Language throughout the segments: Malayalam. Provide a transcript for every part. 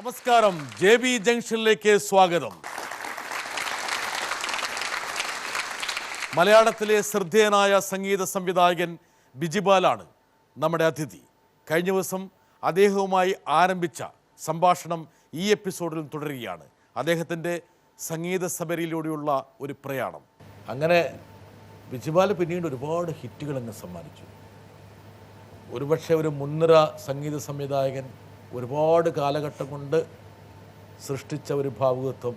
നമസ്കാരം, JB ജംഗ്ഷനിലേക്ക് സ്വാഗതം. മലയാളത്തിലെ ശ്രദ്ധേയനായ സംഗീത സംവിധായകൻ ബിജിപാലാണ് നമ്മുടെ അതിഥി. കഴിഞ്ഞ ദിവസം അദ്ദേഹവുമായി ആരംഭിച്ച സംഭാഷണം ഈ എപ്പിസോഡിൽ തുടരുകയാണ്. അദ്ദേഹത്തിൻ്റെ സംഗീത സബരിയിലൂടെയുള്ള ഒരു പ്രയാണം. അങ്ങനെ ബിജിപാൽ പിന്നീട് ഒരുപാട് ഹിറ്റുകൾ അങ്ങ് സമ്മാനിച്ചു. ഒരുപക്ഷെ ഒരു മുൻനിര സംഗീത സംവിധായകൻ ഒരുപാട് കാലഘട്ടം കൊണ്ട് സൃഷ്ടിച്ച ഒരു ഭാവുകത്വം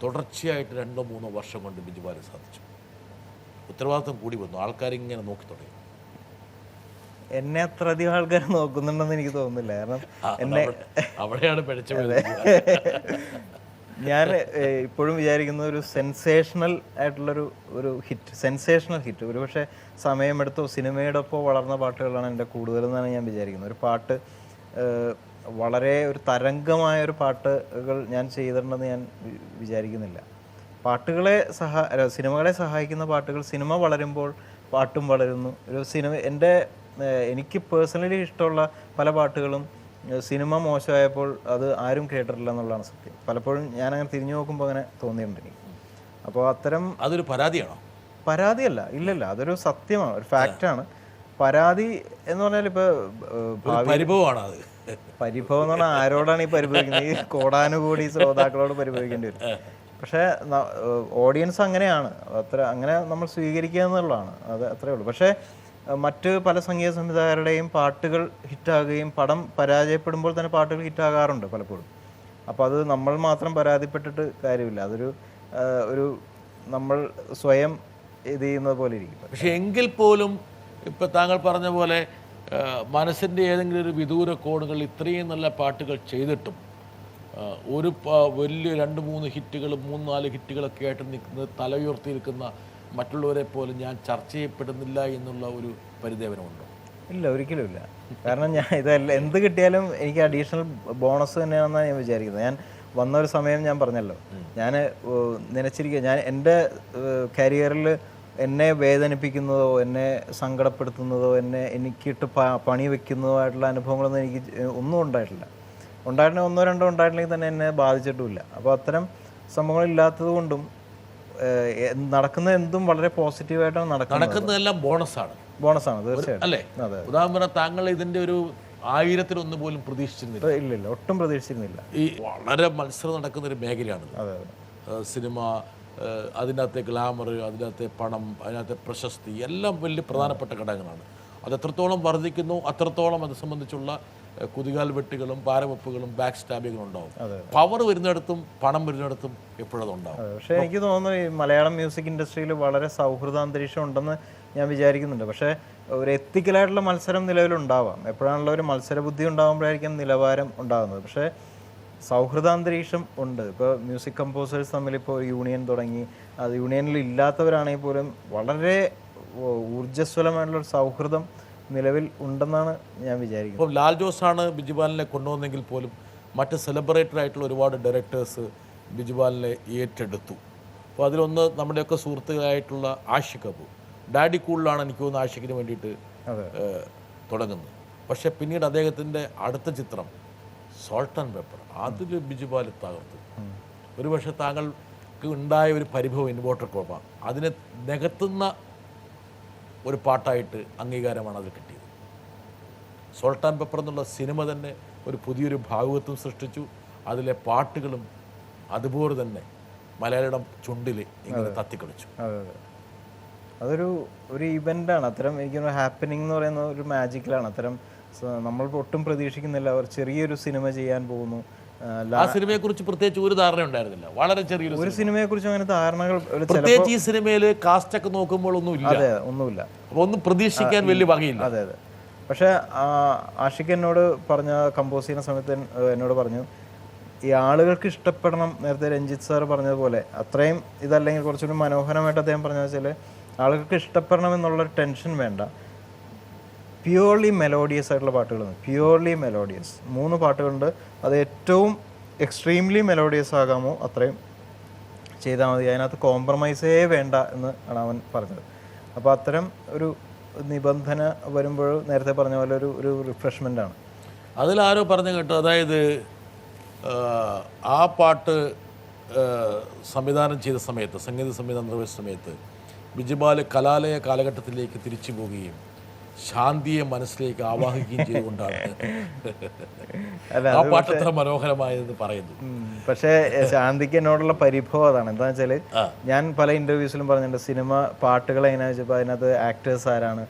തുടർച്ചയായിട്ട് 2-3 വർഷം കൊണ്ട് ബിജിപാൽ സാധിച്ചു. ഉത്തരവാദിത്വം കൂടി വന്നു, ആൾക്കാരിങ്ങനെ നോക്കി തുടങ്ങി. എന്നെ അത്രയധികം ആൾക്കാർ നോക്കുന്നുണ്ടെന്ന് എനിക്ക് തോന്നുന്നില്ല. കാരണം എന്നെ അവിടെയാണ് പിഴച്ച. ഞാൻ ഇപ്പോഴും വിചാരിക്കുന്ന ഒരു സെൻസേഷണൽ ആയിട്ടുള്ളൊരു സെൻസേഷണൽ ഹിറ്റ് ഒരുപക്ഷെ സമയമെടുത്തോ സിനിമയുടെ ഒപ്പം വളർന്ന പാട്ടുകളാണ് എൻ്റെ കൂടുതലെന്നാണ് ഞാൻ വിചാരിക്കുന്നത്. ഒരു പാട്ട് വളരെ ഒരു തരംഗമായ ഒരു പാട്ടുകൾ ഞാൻ ചെയ്തിട്ടുണ്ടെന്ന് ഞാൻ വിചാരിക്കുന്നില്ല. സിനിമകളെ സഹായിക്കുന്ന പാട്ടുകൾ, സിനിമ വളരുമ്പോൾ പാട്ടും വളരുന്നു. ഒരു സിനിമ എനിക്ക് പേഴ്സണലി ഇഷ്ടമുള്ള പല പാട്ടുകളും സിനിമ മോശമായപ്പോൾ അത് ആരും കേട്ടിട്ടില്ല എന്നുള്ളതാണ് സത്യം. പലപ്പോഴും ഞാൻ അങ്ങനെ തിരിഞ്ഞു നോക്കുമ്പോൾ അങ്ങനെ തോന്നിയിട്ടുണ്ട് എനിക്ക്. അപ്പോൾ അതൊരു പരാതിയാണോ? പരാതിയല്ല, ഇല്ലല്ല, അതൊരു സത്യമാണ്, ഒരു ഫാക്റ്റാണ്. പരാതി എന്ന് പറഞ്ഞാൽ ഇപ്പോൾ പരിഭവമാണ്. അത് പരിഭവം എന്ന് പറഞ്ഞാൽ ആരോടാണ് ഈ പരിഭവിക്കുന്നത്? ഈ കോടാനുകൂടി ശ്രോതാക്കളോട് പരിഭവിക്കേണ്ടി വരും. പക്ഷേ ഓഡിയൻസ് അങ്ങനെയാണ്, അങ്ങനെ നമ്മൾ സ്വീകരിക്കുക എന്നുള്ളതാണ്, അത് അത്രേ ഉള്ളൂ. പക്ഷേ മറ്റ് പല സംഗീത സംവിധായകരുടെയും പാട്ടുകൾ ഹിറ്റാകുകയും പടം പരാജയപ്പെടുമ്പോൾ തന്നെ പാട്ടുകൾ ഹിറ്റാകാറുണ്ട് പലപ്പോഴും. അപ്പോൾ അത് നമ്മൾ മാത്രം പരാതിപ്പെട്ടിട്ട് കാര്യമില്ല, ഒരു നമ്മൾ സ്വയം ഇത് ചെയ്യുന്നത് പോലെ ഇരിക്കും. പക്ഷേ എങ്കിൽ പോലും ഇപ്പം താങ്കൾ പറഞ്ഞ പോലെ മനസ്സിൻ്റെ ഏതെങ്കിലും ഒരു വിദൂര കോണുകളിൽ ഇത്രയും നല്ല പാട്ടുകൾ ചെയ്തിട്ടും ഒരു വലിയ 2-3 ഹിറ്റുകൾ 3-4 ഹിറ്റുകളൊക്കെ ആയിട്ട് നിൽക്കുന്നത് തല ഉയർത്തി നിൽക്കുന്ന മറ്റുള്ളവരെ പോലും ഞാൻ ചർച്ച ചെയ്യപ്പെടുന്നില്ല എന്നുള്ള ഒരു പരിദേവനമുണ്ടോ? ഇല്ല, ഒരിക്കലും ഇല്ല. കാരണം ഞാൻ ഇതല്ല, എന്ത് കിട്ടിയാലും എനിക്ക് അഡീഷണൽ ബോണസ് തന്നെയാണെന്നാണ് ഞാൻ വിചാരിക്കുന്നത്. ഞാൻ വന്നൊരു സമയം ഞാൻ പറഞ്ഞല്ലോ, ഞാൻ നനച്ചിരിക്കുക, ഞാൻ എൻ്റെ കരിയറിൽ എന്നെ വേദനിപ്പിക്കുന്നതോ എന്നെ സങ്കടപ്പെടുത്തുന്നതോ എനിക്കിട്ട് പണി വെക്കുന്നതോ ആയിട്ടുള്ള അനുഭവങ്ങളൊന്നും എനിക്ക് ഒന്നും ഉണ്ടായിട്ടില്ല. 1-2 ഉണ്ടായിട്ടില്ലെങ്കിൽ തന്നെ എന്നെ ബാധിച്ചിട്ടുമില്ല. അപ്പോൾ അത്തരം സംഭവങ്ങളില്ലാത്തത് കൊണ്ടും നടക്കുന്ന എന്തും വളരെ പോസിറ്റീവായിട്ടാണ് നടക്കുന്നതെല്ലാം ബോണസാണ് തീർച്ചയായിട്ടും. അല്ലേ? ഉദാഹരണം, താങ്കൾ ഇതിൻ്റെ ഒരു 1000-1 പോലും പ്രതീക്ഷിച്ചിരുന്നില്ല? ഇല്ല, ഒട്ടും പ്രതീക്ഷിച്ചിരുന്നില്ല. ഈ വളരെ മത്സരം നടക്കുന്ന ഒരു മേഖലയാണ് സിനിമ. അതിനകത്തെ ഗ്ലാമർ, അതിനകത്തെ പണം, അതിനകത്തെ പ്രശസ്തി എല്ലാം വലിയ പ്രധാനപ്പെട്ട ഘടകങ്ങളാണ്. അത് എത്രത്തോളം വർദ്ധിക്കുന്നു അത്രത്തോളം അത് സംബന്ധിച്ചുള്ള കുതികാൽ വെട്ടുകളും പാരവെപ്പുകളും ബാക്ക് സ്റ്റാബിങ്ങും ഉണ്ടാവും. പവർ വരുന്നിടത്തും പണം വരുന്നിടത്തും എപ്പോഴും ഉണ്ടാവും. പക്ഷേ എനിക്ക് തോന്നുന്നു ഈ മലയാളം മ്യൂസിക് ഇൻഡസ്ട്രിയിൽ വളരെ സൗഹൃദാന്തരീക്ഷം ഉണ്ടെന്ന് ഞാൻ വിചാരിക്കുന്നുണ്ട്. പക്ഷേ ഒരു എത്തിക്കലായിട്ടുള്ള മത്സരം നിലവിലുണ്ടാവാം. എപ്പോഴാണല്ലോ ഒരു മത്സരബുദ്ധി ഉണ്ടാകുമ്പോഴായിരിക്കും നിലവാരം ഉണ്ടാകുന്നത്. പക്ഷേ സൗഹൃദാന്തരീക്ഷം ഉണ്ട്. ഇപ്പോൾ മ്യൂസിക് കമ്പോസേഴ്സ് തമ്മിൽ ഇപ്പോൾ യൂണിയൻ തുടങ്ങി, അത് യൂണിയനിൽ ഇല്ലാത്തവരാണെങ്കിൽ പോലും വളരെ ഊർജ്ജസ്വലമായിട്ടുള്ളൊരു സൗഹൃദം നിലവിൽ ഉണ്ടെന്നാണ് ഞാൻ വിചാരിക്കുന്നത്. ഇപ്പോൾ ലാൽ ജോസാണ് ബിജിപാലിനെ കൊണ്ടുവന്നെങ്കിൽ പോലും മറ്റ് സെലിബ്രേറ്റഡ് ആയിട്ടുള്ള ഒരുപാട് ഡയറക്ടേഴ്സ് ബിജിപാലിനെ ഏറ്റെടുത്തു. അപ്പോൾ അതിലൊന്ന് നമ്മുടെയൊക്കെ സുഹൃത്തുക്കളായിട്ടുള്ള ആഷിഖ് കപൂർ. ഡാഡി കൂളിലാണ് എനിക്ക് തോന്നുന്നു ആഷിഖിന് വേണ്ടിയിട്ട് തുടങ്ങുന്നത്. പക്ഷേ പിന്നീട് അദ്ദേഹത്തിൻ്റെ അടുത്ത ചിത്രം സോൾട്ട് ആൻഡ് പെപ്പർ, അതിൽ ബിജിപാൽ തകർത്തു. ഒരുപക്ഷെ താങ്കൾക്ക് ഉണ്ടായ ഒരു പരിഭവം ഇൻവോട്ടർ കോപ്പ അതിനെ നികത്തുന്ന ഒരു പാട്ടായിട്ട് അംഗീകാരമാണ് അതിൽ കിട്ടിയത്. സോൾട്ട് ആൻഡ് പെപ്പർ എന്നുള്ള സിനിമ തന്നെ ഒരു പുതിയൊരു ഭാവുകത്വം സൃഷ്ടിച്ചു. അതിലെ പാട്ടുകളും അതുപോലെ തന്നെ മലയാളം ചുണ്ടിൽ ഇങ്ങനെ തത്തിക്കളിച്ചു. അതൊരു ഇവൻ്റാണ്. അത്തരം എനിക്കൊരു ഹാപ്പനിങ് എന്ന് പറയുന്ന ഒരു മാജിക്കലാണ്. അത്തരം നമ്മൾ ഒട്ടും പ്രതീക്ഷിക്കുന്നില്ല. അവർ ചെറിയൊരു സിനിമ ചെയ്യാൻ പോകുന്നു. ആ സിനിമയെക്കുറിച്ച് പ്രത്യേകിച്ച് ഒരു ധാരണ ഉണ്ടായിരുന്നില്ല. വളരെ ചെറിയൊരു സിനിമയെക്കുറിച്ച് അങ്ങനെ ധാരണകൾ പ്രത്യേകിച്ച് ഈ സിനിമയിൽ കാസ്റ്റ് ഒക്കെ നോക്കുമ്പോൾ ഒന്നുമില്ല. അപ്പോൾ ഒന്നും പ്രതീക്ഷിക്കാൻ വലിയ വകയില്ല. അതെ. പക്ഷേ ആഷിഖ് എന്നോട് കമ്പോസ് ചെയ്യുന്ന സമയത്ത് എന്നോട് പറഞ്ഞു, ഈ ആളുകൾക്ക് ഇഷ്ടപ്പെടണം. നേരത്തെ രഞ്ജിത്ത് സാർ പറഞ്ഞതുപോലെ അത്രയും ഇതല്ലെങ്കിൽ കുറച്ചുകൂടി മനോഹരമായിട്ട് അദ്ദേഹം പറഞ്ഞത് വെച്ചാൽ ആളുകൾക്ക് ഇഷ്ടപ്പെടണം എന്നുള്ളൊരു ടെൻഷൻ വേണ്ട. പ്യുവർലി മെലോഡിയസ് ആയിട്ടുള്ള പാട്ടുകളാണ്. പ്യുവർലി മെലോഡിയസ് 3 പാട്ടുകളുണ്ട്. അത് ഏറ്റവും എക്സ്ട്രീംലി മെലോഡിയസ് ആകാമോ അത്രയും ചെയ്താൽ മതി, അതിനകത്ത് കോംപ്രമൈസേ വേണ്ട എന്ന് ആണ് അവൻ പറഞ്ഞത്. അപ്പോൾ അത്തരം ഒരു നിബന്ധന വരുമ്പോൾ നേരത്തെ പറഞ്ഞ പോലെ ഒരു റിഫ്രഷ്മെൻ്റ് ആണ്. അതിലാരോ പറഞ്ഞു കേട്ടോ, അതായത് ആ പാട്ട് സംവിധാനം ചെയ്ത സമയത്ത്, സംഗീത സംവിധാനം നിർവഹിച്ച സമയത്ത് ബിജുപാൽ കലാലയ കാലഘട്ടത്തിലേക്ക് തിരിച്ചു പോവുകയും ശാന്തിയെ മനസ്സിലേക്ക് ആവാഹിക്കുകയും ചെയ്തുകൊണ്ടാണ് ആ പാട്ട് എത്ര മനോഹരമായെന്ന് പറയുന്നു. പക്ഷേ ശാന്തിക്ക് എന്നോടുള്ള പരിഭവം അതാണ്. എന്താ വെച്ചാൽ ഞാൻ പല ഇൻ്റർവ്യൂസിലും പറഞ്ഞിട്ടുണ്ട്, സിനിമ പാട്ടുകൾ എങ്ങനെയാണെന്ന് വെച്ചപ്പോൾ അതിനകത്ത് ആക്ടേഴ്സ് ആരാണ്,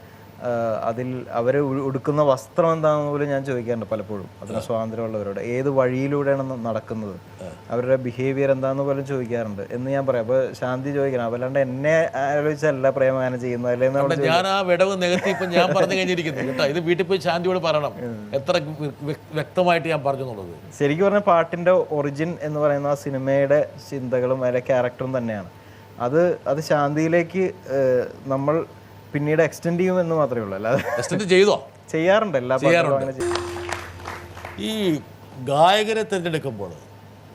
അതിൽ അവർ ഉടുക്കുന്ന വസ്ത്രം എന്താണെന്ന് പോലും ഞാൻ ചോദിക്കാറുണ്ട് പലപ്പോഴും. അതിന് സ്വാതന്ത്ര്യമുള്ളവരോട് ഏത് വഴിയിലൂടെയാണ് നടക്കുന്നത്, അവരുടെ ബിഹേവിയർ എന്താണെന്ന് പോലും ചോദിക്കാറുണ്ട് എന്ന് ഞാൻ പറയാം. അപ്പോൾ ശാന്തി ചോദിക്കണം, അതല്ലാണ്ട് എന്നെ ആലോചിച്ചല്ല പ്രേമഗാനം ചെയ്യുന്നത് അല്ലേ. ഞാൻ ആ വിടവ് നികത്തി ഇപ്പം ഞാൻ പറഞ്ഞു കഴിഞ്ഞിരിക്കുന്നു കേട്ടോ. ഇത് വീട്ടിൽ പോയി ശാന്തിയോട് പറയണം എത്ര വ്യക്തമായിട്ട് ഞാൻ പറഞ്ഞു എന്നുള്ളത്. ശരിക്കും പറഞ്ഞാൽ പാട്ടിൻ്റെ ഒറിജിൻ എന്ന് പറയുന്ന ആ സിനിമയുടെ ചിന്തകളും അതിലെ ക്യാരക്ടറും തന്നെയാണ്. അത് ശാന്തിയിലേക്ക് നമ്മൾ പിന്നീട് എക്സ്റ്റെൻഡ് ചെയ്യുമെന്ന് മാത്രമേ ഉള്ളൂ, അല്ലാതെ എക്സ്റ്റെൻഡ് ചെയ്തോ ചെയ്യാറുണ്ട് എല്ലാ പാട്ടുകളും. ഈ ഗായകരെ തിരഞ്ഞെടുക്കുമ്പോൾ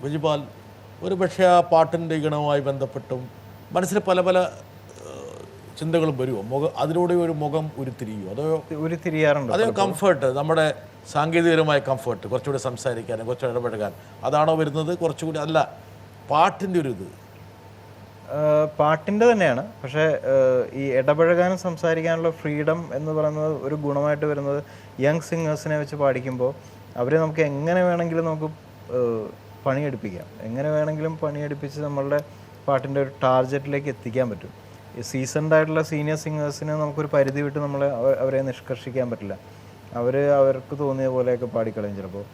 ബിജുപാൽ ഒരു പക്ഷേ ആ പാട്ടിൻ്റെ ഗണവുമായി ബന്ധപ്പെട്ടും മനസ്സിൽ പല പല ചിന്തകളും വരുമോ? അതിലൂടെ ഒരു മുഖം ഉരുത്തിരിയുമോ? അതോ ഉരുത്തിരിയാറുണ്ട്? അതോ കംഫർട്ട്, നമ്മുടെ സാങ്കേതികപരമായ കംഫർട്ട്, കുറച്ചുകൂടി സംസാരിക്കാനും കുറച്ചുകൂടി ഇടപെടുകാൻ അതാണോ വരുന്നത്? കുറച്ചുകൂടി അല്ല, പാട്ടിൻ്റെ ഒരു ഇത് പാട്ടിൻ്റെ തന്നെയാണ്. പക്ഷേ ഈ ഇടപഴകാനും സംസാരിക്കാനുള്ള ഫ്രീഡം എന്ന് പറയുന്നത് ഒരു ഗുണമായിട്ട് വരുന്നത് യങ് സിംഗേഴ്സിനെ വെച്ച് പാടിക്കുമ്പോൾ അവരെ നമുക്ക് എങ്ങനെ വേണമെങ്കിലും നമുക്ക് പണിയെടുപ്പിക്കാം, എങ്ങനെ വേണമെങ്കിലും പണിയെടുപ്പിച്ച് നമ്മളുടെ പാട്ടിൻ്റെ ഒരു ടാർഗറ്റിലേക്ക് എത്തിക്കാൻ പറ്റും. ഈ സീസൺഡ് ആയിട്ടുള്ള സീനിയർ സിംഗേഴ്സിന് നമുക്കൊരു പരിധി വിട്ട് അവരെ നിഷ്കർഷിക്കാൻ പറ്റില്ല. അവർക്ക് തോന്നിയ പോലെയൊക്കെ പാടിക്കളയും ചിലപ്പോൾ,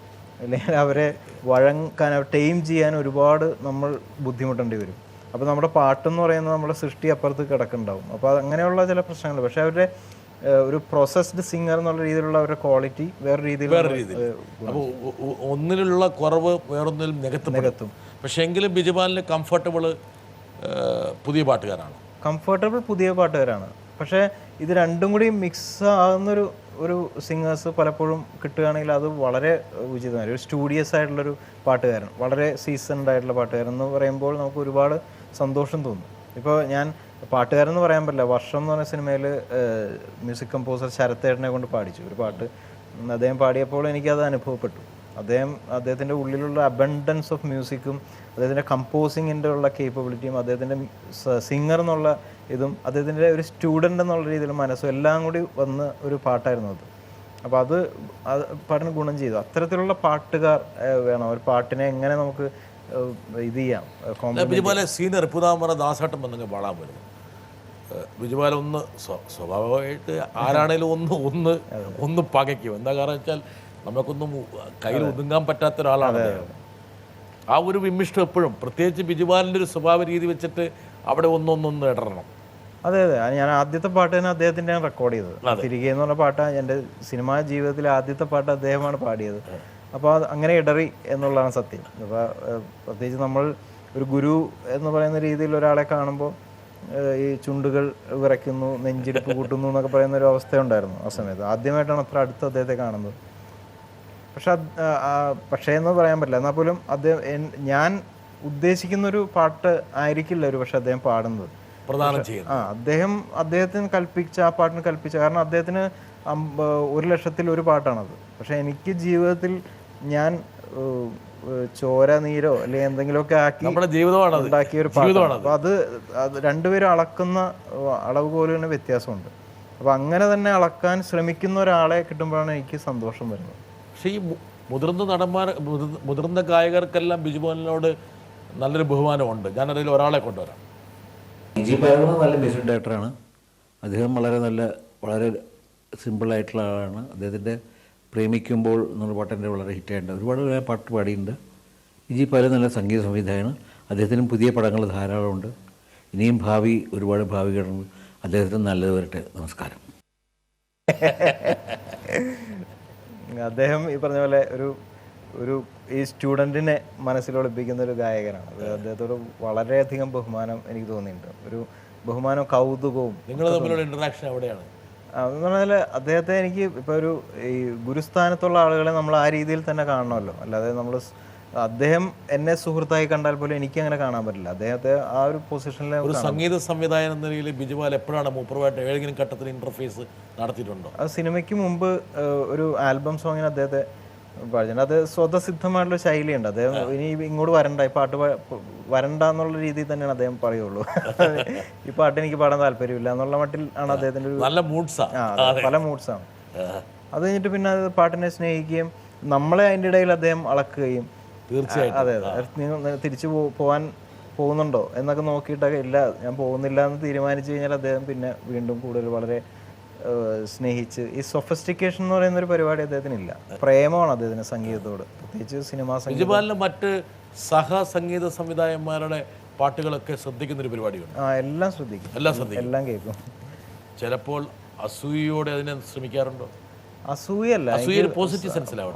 അല്ലെങ്കിൽ അവരെ വഴങ്ങാൻ ടൈം ചെയ്യാൻ ഒരുപാട് നമ്മൾ ബുദ്ധിമുട്ടേണ്ടി വരും. അപ്പോൾ നമ്മുടെ പാട്ടെന്ന് പറയുന്നത് നമ്മുടെ സൃഷ്ടി അപ്പുറത്ത് കിടക്കുന്നുണ്ടാവും. അപ്പോൾ അങ്ങനെയുള്ള ചില പ്രശ്നങ്ങൾ. പക്ഷേ അവരുടെ ഒരു പ്രോസസ്ഡ് സിംഗർ എന്നുള്ള രീതിയിലുള്ള അവരുടെ ക്വാളിറ്റി വേറെ രീതിയിൽ അപ്പോൾ ഒന്നിലുള്ള കുറവ് വേറൊന്നിലും നികത്തും. പക്ഷേ എങ്കിലും ബിജുപാലിന് കംഫർട്ടബിൾ പുതിയ പാട്ടുകാരാണ്. പുതിയ പാട്ടുകാരാണ്. പക്ഷേ ഇത് രണ്ടും കൂടി മിക്സ് ആകുന്നൊരു സിംഗേഴ്സ് പലപ്പോഴും കിട്ടുകയാണെങ്കിൽ അത് വളരെ ഉചിതമായി. ഒരു സ്റ്റൂഡിയസ് ആയിട്ടുള്ളൊരു പാട്ടുകാരൻ, വളരെ സീസൺഡ് ആയിട്ടുള്ള പാട്ടുകാരൻ എന്ന് പറയുമ്പോൾ നമുക്ക് ഒരുപാട് സന്തോഷം തോന്നും. ഇപ്പോൾ ഞാൻ പാട്ടുകാരൻ എന്ന് പറയാൻ പറ്റില്ല, വർഷം എന്ന് പറഞ്ഞ സിനിമയിൽ മ്യൂസിക് കമ്പോസർ ശരത്തേട്ടനെ കൊണ്ട് പാടിച്ചു ഒരു പാട്ട്. അദ്ദേഹം പാടിയപ്പോൾ എനിക്കത് അനുഭവപ്പെട്ടു. അദ്ദേഹത്തിൻ്റെ ഉള്ളിലുള്ള അബണ്ടൻസ് ഓഫ് മ്യൂസിക്കും അദ്ദേഹത്തിൻ്റെ കമ്പോസിങ്ങിൻ്റെ ഉള്ള കേപ്പബിലിറ്റിയും അദ്ദേഹത്തിൻ്റെ സിംഗർ എന്നുള്ള ഇതും അദ്ദേഹത്തിൻ്റെ ഒരു സ്റ്റുഡൻ്റ് എന്നുള്ള രീതിയിൽ മനസ്സും എല്ലാം കൂടി വന്ന ഒരു പാട്ടായിരുന്നു അത്. അപ്പോൾ അത് പാട്ടിന് ഗുണം ചെയ്തു. അത്തരത്തിലുള്ള പാട്ടുകാർ വേണം. ഒരു പാട്ടിനെ എങ്ങനെ നമുക്ക് ഇത് ചെയ്യാം. ബിജുപാലെ സീനിയർ പുതാമറ ദാസാട്ടം വന്നെങ്കിൽ പാടാൻ വരുന്നു. ബിജുപാല ഒന്ന് സ്വാഭാവികമായിട്ട് ആരാണേലും ഒന്ന് പകയ്ക്കും. എന്താ കാരണം വെച്ചാൽ നമുക്കൊന്നും കയ്യിൽ ഒതുങ്ങാൻ പറ്റാത്ത ഒരാളാണ്. ആ ഒരു വിമ്മിഷ്ടം എപ്പോഴും, പ്രത്യേകിച്ച് ബിജുപാലിൻ്റെ ഒരു സ്വഭാവ രീതി വെച്ചിട്ട് അവിടെ ഒന്നൊന്നൊന്ന് ഇടണം. അതെ, ഞാൻ ആദ്യത്തെ പാട്ട് തന്നെ അദ്ദേഹത്തിൻ്റെ റെക്കോർഡ് ചെയ്തത്. തിരികെ എന്ന് പറഞ്ഞ പാട്ടാണ് എൻ്റെ സിനിമാ ജീവിതത്തിലെ ആദ്യത്തെ പാട്ട് അദ്ദേഹമാണ് പാടിയത്. അപ്പോൾ അത് അങ്ങനെ ഇടറി എന്നുള്ളതാണ് സത്യം. അപ്പോൾ പ്രത്യേകിച്ച് നമ്മൾ ഒരു ഗുരു എന്ന് പറയുന്ന രീതിയിൽ ഒരാളെ കാണുമ്പോൾ ഈ ചുണ്ടുകൾ വിറയ്ക്കുന്നു, നെഞ്ചിടിപ്പ് കൂട്ടുന്നു എന്നൊക്കെ പറയുന്ന ഒരു അവസ്ഥയുണ്ടായിരുന്നു ആ സമയത്ത്. ആദ്യമായിട്ടാണ് അത്ര അടുത്ത് അദ്ദേഹത്തെ കാണുന്നത്. പക്ഷേ എന്ന് പറയാൻ പറ്റില്ല. എന്നാൽ പോലും ഞാൻ ഉദ്ദേശിക്കുന്നൊരു പാട്ട് ആയിരിക്കില്ല ഒരു പക്ഷെ അദ്ദേഹം പാടുന്നത്. അദ്ദേഹത്തിന് കൽപ്പിച്ച ആ പാട്ടിന് കൽപ്പിച്ച, കാരണം അദ്ദേഹത്തിന് 1,00,000 ഒരു പാട്ടാണത്. പക്ഷെ എനിക്ക് ജീവിതത്തിൽ ഞാൻ ചോര നീരോ അല്ലെങ്കിൽ എന്തെങ്കിലുമൊക്കെ ആക്കി ഉണ്ടാക്കിയ ഒരു പാട്ടാണ്. അപ്പോൾ അത് രണ്ടുപേരും അളക്കുന്ന അളവ് പോലും തന്നെ വ്യത്യാസമുണ്ട്. അപ്പോൾ അങ്ങനെ തന്നെ അളക്കാൻ ശ്രമിക്കുന്ന ഒരാളെ കിട്ടുമ്പോഴാണ് എനിക്ക് സന്തോഷം വരുന്നത്. പക്ഷേ ഈ മുതിർന്ന ഗായകർക്കെല്ലാം ബിജുപാലിനോട് നല്ലൊരു ബഹുമാനമുണ്ട്. ഞാനതിൽ ഒരാളെ കൊണ്ടുവരാം. നല്ല മ്യൂസിക് ഡയറക്ടറാണ് അദ്ദേഹം. വളരെ സിമ്പിളായിട്ടുള്ള ആളാണ്. അദ്ദേഹത്തിൻ്റെ പ്രേമിക്കുമ്പോൾ എന്നുള്ള പാട്ടിൻ്റെ വളരെ ഹിറ്റായിട്ടുണ്ട്. ഒരുപാട് പാട്ട് പാടിയിട്ടുണ്ട്. ബിജുപാൽ നല്ല സംഗീത സംവിധായകനാണ്. അദ്ദേഹത്തിനും പുതിയ പടങ്ങൾ ധാരാളമുണ്ട്. ഇനിയും ഒരുപാട് ഭാവികളുണ്ട്. അദ്ദേഹത്തിന് നല്ലത് വരട്ടെ. നമസ്കാരം. അദ്ദേഹം ഈ പറഞ്ഞ പോലെ ഒരു ഈ സ്റ്റുഡൻറ്റിനെ മനസ്സിലൊളിപ്പിക്കുന്ന ഒരു ഗായകനാണ്. അദ്ദേഹത്തോട് വളരെയധികം ബഹുമാനം എനിക്ക് തോന്നിയിട്ടുണ്ട്. ഒരു ബഹുമാനവും കൗതുകവും. നിങ്ങൾ തമ്മിലുള്ള ഇൻട്രാക്ഷൻ എവിടെയാണ്? എന്ന് പറഞ്ഞാൽ അദ്ദേഹത്തെ എനിക്ക് ഇപ്പോൾ ഈ ഗുരുസ്ഥാനത്തുള്ള ആളുകളെ നമ്മൾ ആ രീതിയിൽ തന്നെ കാണണമല്ലോ. അല്ലാതെ അദ്ദേഹം എന്നെ സുഹൃത്തായി കണ്ടാൽ പോലും എനിക്ക് അങ്ങനെ കാണാൻ പറ്റില്ല. അദ്ദേഹത്തെ ആ ഒരു പൊസിഷനിൽ ഒരു സംഗീത സംവിധായകൻ എന്ന നിലയിൽ ബിജുപാൽ എപ്പോഴാണ് മൂപ്പറുമായിട്ട് ഏതെങ്കിലും ഘട്ടത്തിൽ ഇന്റർഫേസ് നടത്തിയിട്ടുണ്ടോ? അത് സിനിമയ്ക്ക് മുമ്പ് ഒരു ആൽബം സോങ്ങിന് അദ്ദേഹത്തെ പാടിച്ചിട്ടുണ്ട്. അത് സ്വതസിദ്ധമായിട്ടുള്ള ശൈലിയുണ്ട്. അദ്ദേഹം ഇനി ഇങ്ങോട്ട് വരണ്ട, ഈ പാട്ട് വരണ്ട എന്നുള്ള രീതിയിൽ തന്നെയാണ് അദ്ദേഹം പറയുള്ളൂ. ഈ പാട്ട് എനിക്ക് പാടാൻ താല്പര്യമില്ല എന്നുള്ള മട്ടിൽ ആണ് അദ്ദേഹത്തിൻ്റെ ഒരു നല്ല മൂഡ്സാണ്. പല മൂഡ്സാണ്. അത് കഴിഞ്ഞിട്ട് പിന്നെ അത് പാട്ടിനെ സ്നേഹിക്കുകയും നമ്മളെ അതിൻ്റെ ഇടയിൽ അദ്ദേഹം അളക്കുകയും തീർച്ചയായിട്ടും. അതെ അതെ, നിങ്ങൾ തിരിച്ചു പോകാൻ പോകുന്നുണ്ടോ എന്നൊക്കെ നോക്കിയിട്ടൊക്കെ ഇല്ല ഞാൻ പോകുന്നില്ല എന്ന് തീരുമാനിച്ചു കഴിഞ്ഞാൽ അദ്ദേഹം പിന്നെ വീണ്ടും കൂടുതൽ വളരെ സ്നേഹിച്ച്, ഈ സൊഫിസ്റ്റിക്കേഷൻ എന്ന് പറയുന്ന ഒരു പരിപാടി അദ്ദേഹത്തിനില്ല. പ്രേമമാണ് അദ്ദേഹത്തിന് സംഗീതത്തോട്, പ്രത്യേകിച്ച് സിനിമാ സംഗീതം. ബിജുപാലിന് മറ്റ് സംഗീത സംവിധായകന്മാരുടെ പാട്ടുകളൊക്കെ ശ്രദ്ധിക്കുന്നൊരു പരിപാടിയുണ്ട്. എല്ലാം ശ്രദ്ധിക്കും, എല്ലാം കേൾക്കും. ചിലപ്പോൾ അസൂയയോടെ അതിനെ ശ്രമിക്കാറുണ്ടോ? അസൂയല്ല, പോസിറ്റീവ് സെൻസിലാവും.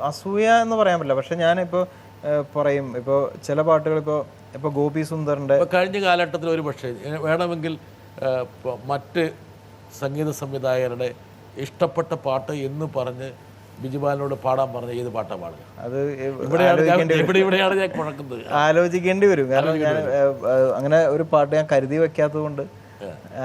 അസൂയ എന്ന് പറയാൻ പറ്റില്ല. പക്ഷെ ഞാനിപ്പോൾ പറയും, ഇപ്പോൾ ചില പാട്ടുകൾ ഇപ്പോൾ ഗോപി സുന്ദറിൻ്റെ കഴിഞ്ഞ കാലഘട്ടത്തിൽ ഒരു പക്ഷേ വേണമെങ്കിൽ മറ്റ് സംഗീത സംവിധായകരുടെ ഇഷ്ടപ്പെട്ട പാട്ട് എന്ന് പറഞ്ഞ് ബിജുപാലിനോട് പാടാൻ പറഞ്ഞ ഏത് പാട്ടാണ് പാടുക? അത് ഇവിടെയാണ് ഞാൻ കുഴക്കുന്നത്. ആലോചിക്കേണ്ടി വരും. കാരണം ഞാൻ അങ്ങനെ ഒരു പാട്ട് ഞാൻ കരുതി വെക്കാത്തത് കൊണ്ട്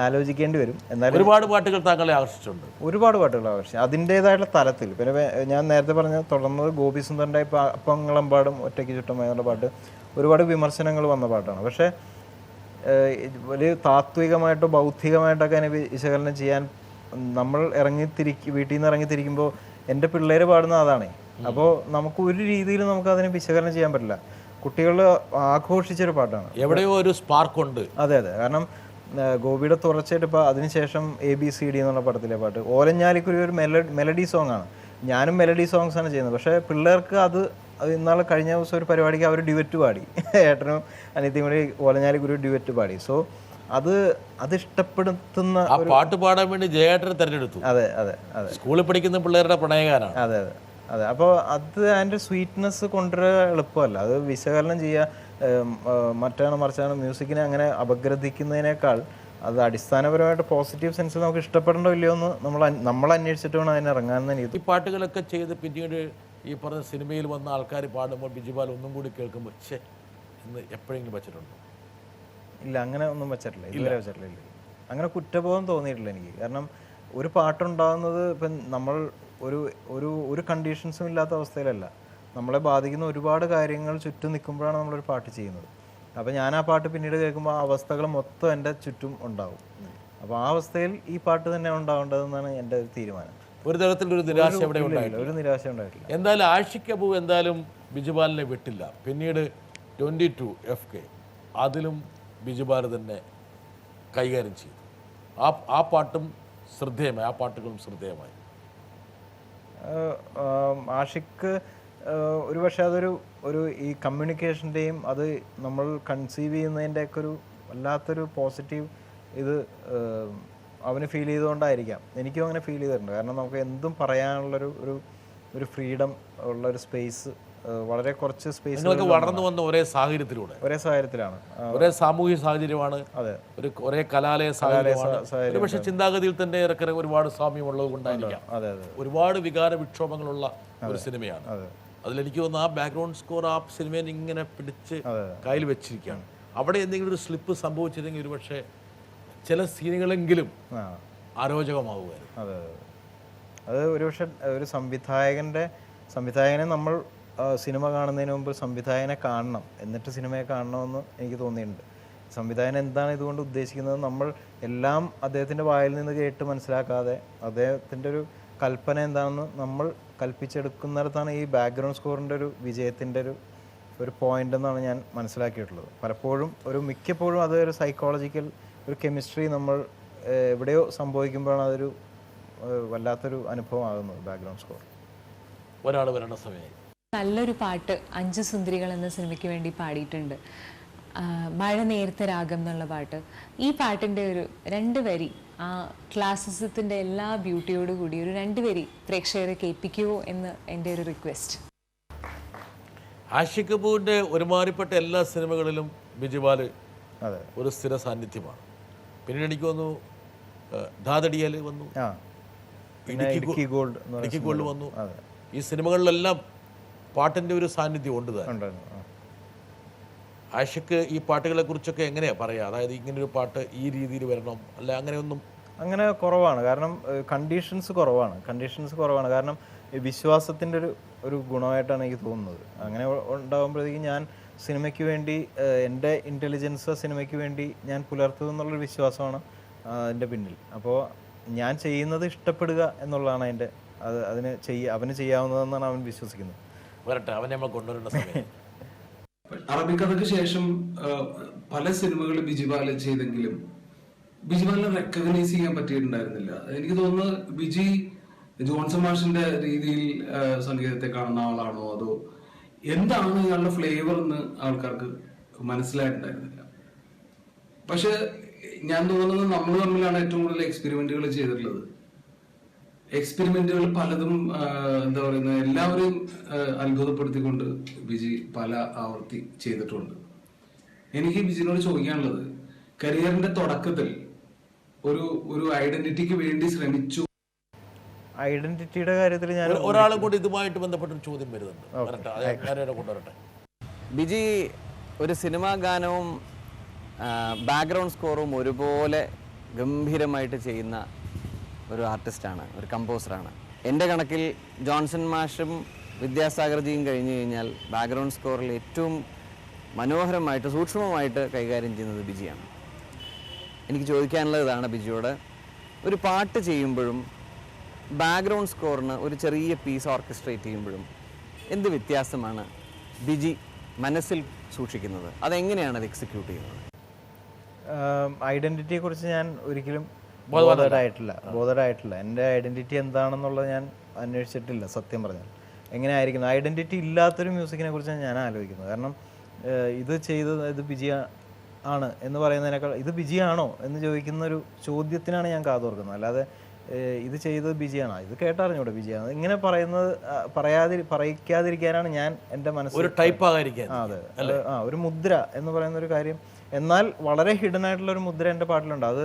ആലോചിക്കേണ്ടി വരും. എന്നാലും ഒരുപാട് പാട്ടുകൾ താങ്കളെ ആകർഷിച്ചിട്ടുണ്ട്. ഒരുപാട് പാട്ടുകൾ ആകർഷിച്ചു അതിൻ്റെതായിട്ടുള്ള തലത്തിൽ. പിന്നെ ഞാൻ നേരത്തെ പറഞ്ഞ തുടർന്നത് ഗോപി സുന്ദറിൻ്റെ ഇപ്പോൾ അപ്പങ്ങളമ്പാടും ഒറ്റയ്ക്ക് ചുട്ടമായുള്ള പാട്ട് ഒരുപാട് വിമർശനങ്ങൾ വന്ന പാട്ടാണ്. പക്ഷേ വലിയ താത്വികമായിട്ടോ ബൗദ്ധികമായിട്ടൊക്കെ അതിനെ വിശകലനം ചെയ്യാൻ നമ്മൾ വീട്ടിൽ നിന്ന് ഇറങ്ങിത്തിരിക്കുമ്പോൾ എൻ്റെ പിള്ളേർ പാടുന്ന അതാണ്. അപ്പോൾ നമുക്ക് ഒരു രീതിയിൽ നമുക്ക് അതിനെ വിശകലനം ചെയ്യാൻ പറ്റില്ല. കുട്ടികൾ ആഘോഷിച്ചൊരു പാട്ടാണ്. എവിടെയോ ഒരു സ്പാർക്ക് ഉണ്ട്. അതെ അതെ. കാരണം ഗോപിയുടെ തുടർച്ചയായിട്ട് ഇപ്പോൾ അതിനുശേഷം ABCD എന്നുള്ള പടത്തിലെ പാട്ട് ഓലഞ്ഞാലിക്കുരി ഒരു മെലഡി സോങ് ആണ്. ഞാനും മെലഡി സോങ്സ് ആണ് ചെയ്യുന്നത്. പക്ഷേ പിള്ളേർക്ക് അത് ഇന്നാളെ കഴിഞ്ഞ ദിവസം ഒരു പരിപാടിക്ക് അവർ ഡ്യുവറ്റ് പാടി, ഏട്ടനും അനിയത്തിയും കൂടി ഓലഞ്ഞാലിക്കുരി ഡ്യുവറ്റ് പാടി. സോ അത് ഇഷ്ടപ്പെടുത്തുന്ന പാട്ട് പാടാൻ വേണ്ടി ജയേട്ടനെ തെരഞ്ഞെടുത്തു. അതെ അതെ അതെ. സ്കൂളിൽ പഠിക്കുന്ന പിള്ളേരുടെ പ്രണയകാരാണ്. അതെ അതെ അതെ. അപ്പോൾ അത് അതിൻ്റെ സ്വീറ്റ്നെസ് കൊണ്ടുവരാൻ എളുപ്പമല്ല. അത് വിശകലനം ചെയ്യുക, മറ്റാണ് മറിച്ചാണ് മ്യൂസിക്കിനെ അങ്ങനെ അപഗ്രഥിക്കുന്നതിനേക്കാൾ അത് അടിസ്ഥാനപരമായിട്ട് പോസിറ്റീവ് സെൻസിൽ നമുക്ക് ഇഷ്ടപ്പെടേണ്ടോ ഇല്ലയോ എന്ന് നമ്മൾ അന്വേഷിച്ചിട്ട് വേണം അതിന് ഇറങ്ങാമെന്ന് എനിക്ക്. ഈ പാട്ടുകളൊക്കെ ചെയ്ത് പിന്നീട് ഈ പറഞ്ഞ സിനിമയിൽ വന്ന ആൾക്കാർ പാടുമ്പോൾ ബിജുപാൽ ഒന്നും കൂടി കേൾക്കുമ്പോൾ ഛേ എന്ന് എപ്പോഴെങ്കിലും വെച്ചിട്ടുണ്ടോ? ഇല്ല, അങ്ങനെ ഒന്നും വെച്ചിട്ടില്ല, ഇതുവരെ വെച്ചിട്ടില്ല. ഇല്ല, അങ്ങനെ കുറ്റബോധം തോന്നിയിട്ടില്ല എനിക്ക്. കാരണം ഒരു പാട്ടുണ്ടാകുന്നത് ഇപ്പം നമ്മൾ ഒരു കണ്ടീഷൻസും ഇല്ലാത്ത അവസ്ഥയിലല്ല. നമ്മളെ ബാധിക്കുന്ന ഒരുപാട് കാര്യങ്ങൾ ചുറ്റും നിൽക്കുമ്പോഴാണ് നമ്മളൊരു പാട്ട് ചെയ്യുന്നത്. അപ്പോൾ ഞാൻ ആ പാട്ട് പിന്നീട് കേൾക്കുമ്പോൾ ആ അവസ്ഥകൾ മൊത്തം എൻ്റെ ചുറ്റും ഉണ്ടാവും. അപ്പോൾ ആ അവസ്ഥയിൽ ഈ പാട്ട് തന്നെ ഉണ്ടാവേണ്ടതെന്നാണ് എൻ്റെ ഒരു തീരുമാനം. ഒരു തരത്തിലൊരു നിരാശ എവിടെ ഉണ്ടായില്ല? ഒരു നിരാശ ഉണ്ടായിട്ടില്ല. എന്തായാലും ആഷിഖ് അബു എന്തായാലും ബിജുപാലിനെ വിട്ടില്ല. പിന്നീട് 22 FK അതിലും ബിജുപാൽ തന്നെ കൈകാര്യം ചെയ്തു. ആ പാട്ടും ശ്രദ്ധേയമായി, ആ പാട്ടുകളും ശ്രദ്ധേയമായി. ആഷിഖ് ഒരു പക്ഷേ ഒരു ഈ കമ്മ്യൂണിക്കേഷൻ്റെയും അത് നമ്മൾ കൺസീവ് ചെയ്യുന്നതിൻ്റെയൊക്കെ ഒരു വല്ലാത്തൊരു പോസിറ്റീവ് ഇത് അവന് ഫീൽ ചെയ്തുകൊണ്ടായിരിക്കാം. എനിക്കും അങ്ങനെ ഫീൽ ചെയ്തിട്ടുണ്ട്. കാരണം നമുക്ക് എന്തും പറയാനുള്ളൊരു ഒരു ഫ്രീഡം ഉള്ള ഒരു സ്പേസ്, വളരെ കുറച്ച് സ്പേസ്. വളർന്നു വന്ന ഒരേ സാഹചര്യത്തിലാണ്, ഒരേ സാമൂഹിക സാഹചര്യമാണ്. അതെ, ഒരേ കലാലയ സാഹചര്യമാണ്. പക്ഷെ ചിന്താഗതിയിൽ തന്നെ ഏറെക്കുറെ ഒരുപാട് സാമ്യമുള്ളത് കൊണ്ടായിരിക്കാം. അതെ അതെ. ഒരുപാട് വികാര വിക്ഷോഭങ്ങളുള്ള ഒരു സിനിമയാണ്. അതിലെനിക്ക് തോന്നുന്നു ആ ബാക്ക്ഗ്രൗണ്ട് സ്കോർ ആ സിനിമയെ ഇങ്ങനെ പിടിച്ച് കയ്യിൽ വെച്ചിരിക്കുകയാണ്. അവിടെ എന്തെങ്കിലും ഒരു സ്ലിപ്പ് സംഭവിച്ചിരുന്നെങ്കിൽ ഒരുപക്ഷെ ചില സീനുകളെങ്കിലും അരോചകമാവുമായിരുന്നു. അതെ അതെ. അത് ഒരുപക്ഷെ ഒരു സംവിധായകനെ നമ്മൾ സിനിമ കാണുന്നതിന് മുമ്പ് സംവിധായകനെ കാണണം, എന്നിട്ട് സിനിമയെ കാണണമെന്ന് എനിക്ക് തോന്നിയിട്ടുണ്ട്. സംവിധായകൻ എന്താണ് ഇതുകൊണ്ട് ഉദ്ദേശിക്കുന്നത് നമ്മൾ എല്ലാം അദ്ദേഹത്തിൻ്റെ വായിൽ നിന്ന് കേട്ട് മനസ്സിലാക്കാതെ അദ്ദേഹത്തിൻ്റെ ഒരു കൽപ്പന എന്താണെന്ന് നമ്മൾ കൽപ്പിച്ചെടുക്കുന്നിടത്താണ് ഈ ബാക്ക്ഗ്രൗണ്ട് സ്കോറിൻ്റെ ഒരു വിജയത്തിൻ്റെ ഒരു പോയിന്റ് എന്നാണ് ഞാൻ മനസ്സിലാക്കിയിട്ടുള്ളത്. പലപ്പോഴും മിക്കപ്പോഴും അതൊരു സൈക്കോളജിക്കൽ ഒരു കെമിസ്ട്രി നമ്മൾ എവിടെയോ സംഭവിക്കുമ്പോഴാണ് അതൊരു വല്ലാത്തൊരു അനുഭവമാകുന്നത് ബാക്ക്ഗ്രൗണ്ട് സ്കോർ. ഒരാൾ വരേണ്ട സമയമായി. നല്ലൊരു പാട്ട് 5 സുന്ദരികൾ എന്ന സിനിമയ്ക്ക് വേണ്ടി പാടിയിട്ടുണ്ട്. മഴ നേരത്തെ രാഗം എന്നുള്ള പാട്ട്. ഈ പാട്ടിൻ്റെ ഒരു 2 വരി, ആ ക്ലാസിസത്തിൻ്റെ എല്ലാ ബ്യൂട്ടിയോട് കൂടി ഒരു 2 വരി പ്രേക്ഷകരെ കേൾപ്പിക്കുമോ എന്ന് എൻ്റെ ഒരു റിക്വസ്റ്റ്. ആഷിഖ് അബുവിൻ്റെ ഒരുമാതിരിപ്പെട്ട എല്ലാ സിനിമകളിലും ബിജുപാൽ ഒരു സ്ഥിര സാന്നിധ്യമാണ്. പിന്നീട് എനിക്ക് തോന്നുന്നു ധാതടിയൽ വന്നു, ഇടുക്കി ഗോൾഡ് വന്നു. ഈ സിനിമകളിലെല്ലാം പാട്ടിൻ്റെ ഒരു സാന്നിധ്യം ഉണ്ട് തന്നെ. ആഷിഖ് ഈ പാട്ടുകളെ കുറിച്ചൊക്കെ എങ്ങനെയാ പറയാ? അതായത് ഇങ്ങനൊരു പാട്ട് ഈ രീതിയിൽ വരണം, അല്ല അങ്ങനെയൊന്നും അങ്ങനെ കുറവാണ്. കാരണം കണ്ടീഷൻസ് കുറവാണ്. കാരണം ഈ വിശ്വാസത്തിൻ്റെ ഒരു ഗുണമായിട്ടാണ് എനിക്ക് തോന്നുന്നത്. അങ്ങനെ ഉണ്ടാകുമ്പോഴത്തേക്കും ഞാൻ സിനിമയ്ക്ക് വേണ്ടി എൻ്റെ ഇൻ്റലിജൻസ് സിനിമയ്ക്ക് വേണ്ടി ഞാൻ പുലർത്തുക എന്നുള്ളൊരു വിശ്വാസമാണ് അതിൻ്റെ പിന്നിൽ. അപ്പോൾ ഞാൻ ചെയ്യുന്നത് ഇഷ്ടപ്പെടുക എന്നുള്ളതാണ് അതിൻ്റെ അവന് ചെയ്യാവുന്നതെന്നാണ് അവൻ വിശ്വസിക്കുന്നത്. വരട്ടെ, അവനെ നമ്മൾ കൊണ്ടുവരേണ്ട സമയം. അറബിക്കഥയ്ക്ക് ശേഷം പല സിനിമകൾ ബിജിപാൽ ചെയ്തെങ്കിലും ബിജിപാലിനെ റെക്കഗ്നൈസ് ചെയ്യാൻ പറ്റിയിട്ടുണ്ടായിരുന്നില്ല. എനിക്ക് തോന്നുന്നു ബിജി ജോൺസൺ മാഷിന്റെ രീതിയിൽ സംഗീതത്തെ കാണുന്ന ആളാണോ അതോ എന്താണ് ഇയാളുടെ ഫ്ലേവർ എന്ന് ആൾക്കാർക്ക് മനസ്സിലായിട്ടുണ്ടായിരുന്നില്ല. പക്ഷെ ഞാൻ തോന്നുന്നത് നമ്മൾ തമ്മിലാണ് ഏറ്റവും കൂടുതൽ എക്സ്പെരിമെന്റുകൾ ചെയ്തിട്ടുള്ളത്. എക്സ്പെരിമെന്റുകൾ പലതും എന്താ പറയുന്നത് എല്ലാവരെയും അത്ഭുതപ്പെടുത്തിക്കൊണ്ട് ബിജി പല ആവർത്തി ചെയ്തിട്ടുണ്ട്. എനിക്ക് ബിജിനോട് ചോദിക്കാനുള്ളത്, കരിയറിന്റെ തുടക്കത്തിൽ ഒരു ഐഡന്റിറ്റിക്ക് വേണ്ടി ശ്രമിച്ചു. ഐഡന്റിറ്റിയുടെ കാര്യത്തിൽ ഞാൻ ഒരാളും കൂടി ഇതുമായിട്ട് ബന്ധപ്പെട്ടൊരു ചോദ്യം വരുന്നുണ്ട്, കൊണ്ടുവരട്ടെ. ബിജി ഒരു സിനിമാ ഗാനവും ബാക്ക്ഗ്രൗണ്ട് സ്കോറും ഒരുപോലെ ഗംഭീരമായിട്ട് ചെയ്യുന്ന ഒരു ആർട്ടിസ്റ്റാണ്, ഒരു കമ്പോസറാണ്. എൻ്റെ കണക്കിൽ ജോൺസൺ മാഷും വിദ്യാസാഗർജിയും കഴിഞ്ഞു കഴിഞ്ഞാൽ ബാക്ക്ഗ്രൗണ്ട് സ്കോറിൽ ഏറ്റവും മനോഹരമായിട്ട് സൂക്ഷ്മമായിട്ട് കൈകാര്യം ചെയ്യുന്നത് ബിജിയാണ്. എനിക്ക് ചോദിക്കാനുള്ളത് ഇതാണ് ബിജിയോട്, ഒരു പാട്ട് ചെയ്യുമ്പോഴും ബാക്ക്ഗ്രൗണ്ട് സ്കോറിന് ഒരു ചെറിയ പീസ് ഓർക്കസ്ട്രേറ്റ് ചെയ്യുമ്പോഴും എന്ത് വ്യത്യാസമാണ് ബിജി മനസ്സിൽ സൂക്ഷിക്കുന്നത്? അതെങ്ങനെയാണ് അത് എക്സിക്യൂട്ട് ചെയ്യുന്നത്? ഐഡന്റിറ്റിയെക്കുറിച്ച് ഞാൻ ഒരിക്കലും ബോധഡായിട്ടില്ല. എൻ്റെ ഐഡന്റിറ്റി എന്താണെന്നുള്ളത് ഞാൻ അന്വേഷിച്ചിട്ടില്ല സത്യം പറഞ്ഞാൽ. എങ്ങനെയായിരിക്കുന്നു ഐഡന്റിറ്റി ഇല്ലാത്തൊരു മ്യൂസിക്കിനെ കുറിച്ചാണ് ഞാൻ ആലോചിക്കുന്നത്. കാരണം ഇത് ചെയ്തത് ഇത് ബിജി ആണ് എന്ന് പറയുന്നതിനേക്കാൾ ഇത് ബിജിയാണോ എന്ന് ചോദിക്കുന്ന ഒരു ചോദ്യത്തിനാണ് ഞാൻ കാതോർക്കുന്നത്. അല്ലാതെ ഇത് ചെയ്തത് ബിജിയാണോ, ഇത് കേട്ടറിഞ്ഞൂടെ ബിജിയാണ് ഇങ്ങനെ പറയുന്നത് പറയിക്കാതിരിക്കാനാണ് ഞാൻ എൻ്റെ മനസ്സിൽ ഒരു മുദ്ര എന്ന് പറയുന്ന ഒരു കാര്യം. എന്നാൽ വളരെ ഹിഡൻ ആയിട്ടുള്ള ഒരു മുദ്ര എൻ്റെ പാട്ടിലുണ്ട്. അത്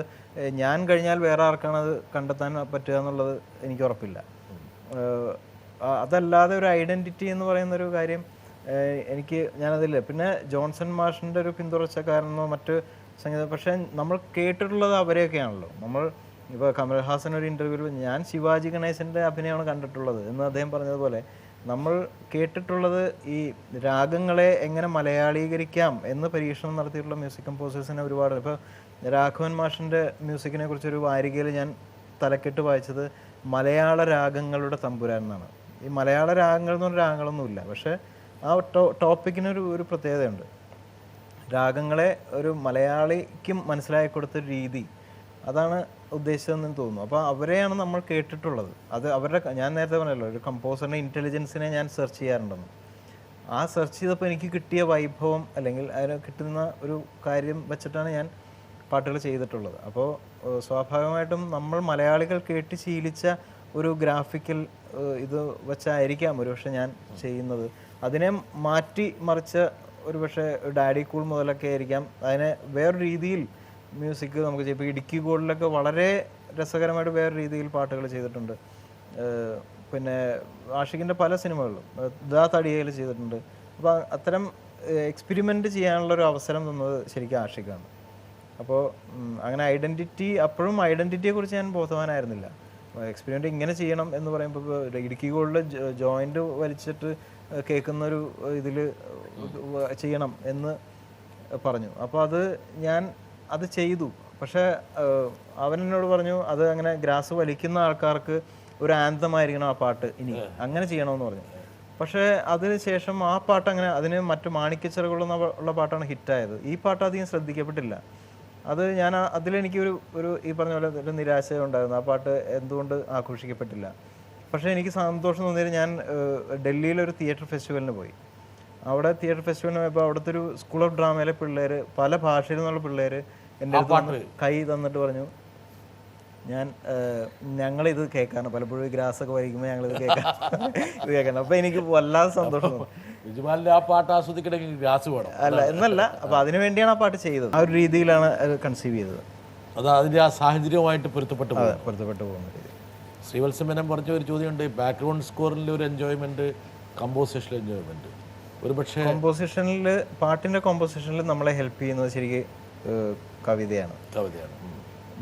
ഞാൻ കഴിഞ്ഞാൽ വേറെ ആർക്കാണ് അത് കണ്ടെത്താൻ പറ്റുക എന്നുള്ളത് എനിക്ക് ഉറപ്പില്ല. അതല്ലാതെ ഒരു ഐഡന്റിറ്റി എന്ന് പറയുന്നൊരു കാര്യം ഞാനതില്ല. പിന്നെ ജോൺസൺ മാഷിൻ്റെ ഒരു പിന്തുടർച്ചക്കാരനോ മറ്റ് സംഗീതം, പക്ഷേ നമ്മൾ കേട്ടിട്ടുള്ളത് അവരെയൊക്കെയാണല്ലോ. ഇപ്പോൾ കമൽഹാസൻ ഒരു ഇൻ്റർവ്യൂവിൽ ഞാൻ ശിവാജി ഗണേശൻ്റെ അഭിനയമാണ് കണ്ടിട്ടുള്ളത് എന്ന് അദ്ദേഹം പറഞ്ഞതുപോലെ നമ്മൾ കേട്ടിട്ടുള്ളത് ഈ രാഗങ്ങളെ എങ്ങനെ മലയാളീകരിക്കാം എന്ന് പരീക്ഷണം നടത്തിയിട്ടുള്ള മ്യൂസിക് കമ്പോസേഴ്സിനെ ഒരുപാട്. ഇപ്പോൾ രാഘവൻ മാഷിൻ്റെ മ്യൂസിക്കിനെ കുറിച്ചൊരു വാരികയിൽ ഞാൻ തലക്കെട്ട് വായിച്ചത് മലയാള രാഗങ്ങളുടെ തമ്പുരാൻ എന്നാണ്. ഈ മലയാള രാഗങ്ങൾ എന്ന് പറഞ്ഞ രാഗങ്ങളൊന്നുമില്ല, പക്ഷേ ആ ടോപ്പിക്കിനൊരു പ്രത്യേകതയുണ്ട്. രാഗങ്ങളെ ഒരു മലയാളിക്കും മനസ്സിലാക്കി കൊടുത്തൊരു രീതി, അതാണ് ഉദ്ദേശിച്ചതെന്ന് തോന്നുന്നു. അപ്പോൾ അവരെയാണ് നമ്മൾ കേട്ടിട്ടുള്ളത്. അത് ഞാൻ നേരത്തെ പറഞ്ഞല്ലോ, ഒരു കമ്പോസറിൻ്റെ ഇൻ്റലിജൻസിനെ ഞാൻ സെർച്ച് ചെയ്യാറുണ്ടെന്ന്. ആ സെർച്ച് ചെയ്തപ്പോൾ എനിക്ക് കിട്ടിയ വൈഭവം അല്ലെങ്കിൽ അതിന് കിട്ടുന്ന ഒരു കാര്യം വെച്ചിട്ടാണ് ഞാൻ പാട്ടുകൾ ചെയ്തിട്ടുള്ളത്. അപ്പോൾ സ്വാഭാവികമായിട്ടും നമ്മൾ മലയാളികൾ കേട്ട് ശീലിച്ച ഒരു ഗ്രാഫിക്കൽ ഇത് വെച്ചായിരിക്കാം ഒരുപക്ഷെ ഞാൻ ചെയ്യുന്നത്. അതിനെ മാറ്റി മറിച്ച ഒരു പക്ഷേ ഡാഡി കൂൾ മുതലൊക്കെ ആയിരിക്കാം അതിനെ വേറൊരു രീതിയിൽ മ്യൂസിക് നമുക്ക് ചെയ്യും. ഇപ്പോൾ ഇടുക്കി ഗോൾഡിലൊക്കെ വളരെ രസകരമായിട്ട് വേറെ രീതിയിൽ പാട്ടുകൾ ചെയ്തിട്ടുണ്ട്. പിന്നെ ആഷിഖിൻ്റെ പല സിനിമകളിലും ദാ തടിയയിൽ ചെയ്തിട്ടുണ്ട്. അപ്പോൾ അത്തരം എക്സ്പെരിമെൻ്റ് ചെയ്യാനുള്ളൊരു അവസരം തന്നത് ശരിക്കും ആഷിഖാണ്. അപ്പോൾ അങ്ങനെ അപ്പോഴും ഐഡൻറ്റിറ്റിയെക്കുറിച്ച് ഞാൻ ബോധവാനായിരുന്നില്ല. എക്സ്പെരിമെൻ്റ് ഇങ്ങനെ ചെയ്യണം എന്ന് പറയുമ്പോൾ ഇടുക്കി ഗോൾഡിൽ ജോയിൻ്റ് വലിച്ചിട്ട് കേൾക്കുന്നൊരു ഇതിൽ ചെയ്യണം എന്ന് പറഞ്ഞു. അപ്പോൾ ഞാൻ അത് ചെയ്തു. പക്ഷേ അവൻ എന്നോട് പറഞ്ഞു അത് അങ്ങനെ ഗ്രാസ് വലിക്കുന്ന ആൾക്കാർക്ക് ഒരു ആന്തമായിരിക്കണം ആ പാട്ട്, ഇനി അങ്ങനെ ചെയ്യണമെന്ന് പറഞ്ഞു. പക്ഷേ അതിന് ശേഷം ആ പാട്ട് അങ്ങനെ അതിന് മറ്റു മാണിക്യച്ചിറകുള്ള പാട്ടാണ് ഹിറ്റായത്. ഈ പാട്ട് അധികം ശ്രദ്ധിക്കപ്പെട്ടില്ല. അത് അതിലെനിക്ക് ഒരു ഈ പറഞ്ഞ പോലെ ഒരു നിരാശ ഉണ്ടായിരുന്നു. ആ പാട്ട് എന്തുകൊണ്ട് ആഘോഷിക്കപ്പെട്ടില്ല. പക്ഷേ എനിക്ക് സന്തോഷം തോന്നിയത് ഞാൻ ഡൽഹിയിലൊരു തിയേറ്റർ ഫെസ്റ്റിവലിന് പോയി. അവിടെ തിയേറ്റർ ഫെസ്റ്റിവലിന് പോയപ്പോൾ അവിടുത്തെ ഒരു സ്കൂൾ ഓഫ് ഡ്രാമയിലെ പിള്ളേർ, പല ഭാഷയിൽ നിന്നുള്ള പിള്ളേർ എൻ്റെ അടുത്ത് കൈ തന്നിട്ട് പറഞ്ഞു ഞങ്ങളിത് കേൾക്കാണ്, പലപ്പോഴും ഈ ഗ്രാസൊക്കെ വഹിക്കുമ്പോൾ ഞങ്ങളിത് കേൾക്കാണ്. അപ്പോൾ എനിക്ക് വല്ലാതെ സന്തോഷം തോന്നി. ആ പാട്ട് ആസ്വദിക്കണമെങ്കിൽ ഗ്രാസ് വേണം എന്നല്ല, അപ്പോൾ അതിനു വേണ്ടിയാണ് ആ പാട്ട് ചെയ്തത്. ആ ഒരു രീതിയിലാണ് അത് കൺസീവ് ചെയ്തത്. അത് അതിൻ്റെ ആ സാഹചര്യവുമായിട്ട് പൊരുത്തപ്പെട്ടു പോകുന്ന രീതി. ശ്രീവത്സമേനൻ പറഞ്ഞ ഒരു ചോദ്യമുണ്ട്, ബാക്ക്ഗ്രൗണ്ട് സ്കോറിൽ ഒരു എൻജോയ്മെൻറ്റ്, കമ്പോസിഷനിൽ എൻജോയ്മെൻറ്റ്. ഒരു പക്ഷേ പാട്ടിൻ്റെ കോമ്പോസിഷനിൽ നമ്മളെ ഹെൽപ്പ് ചെയ്യുന്നത് ശരിക്കും കവിതയാണ്.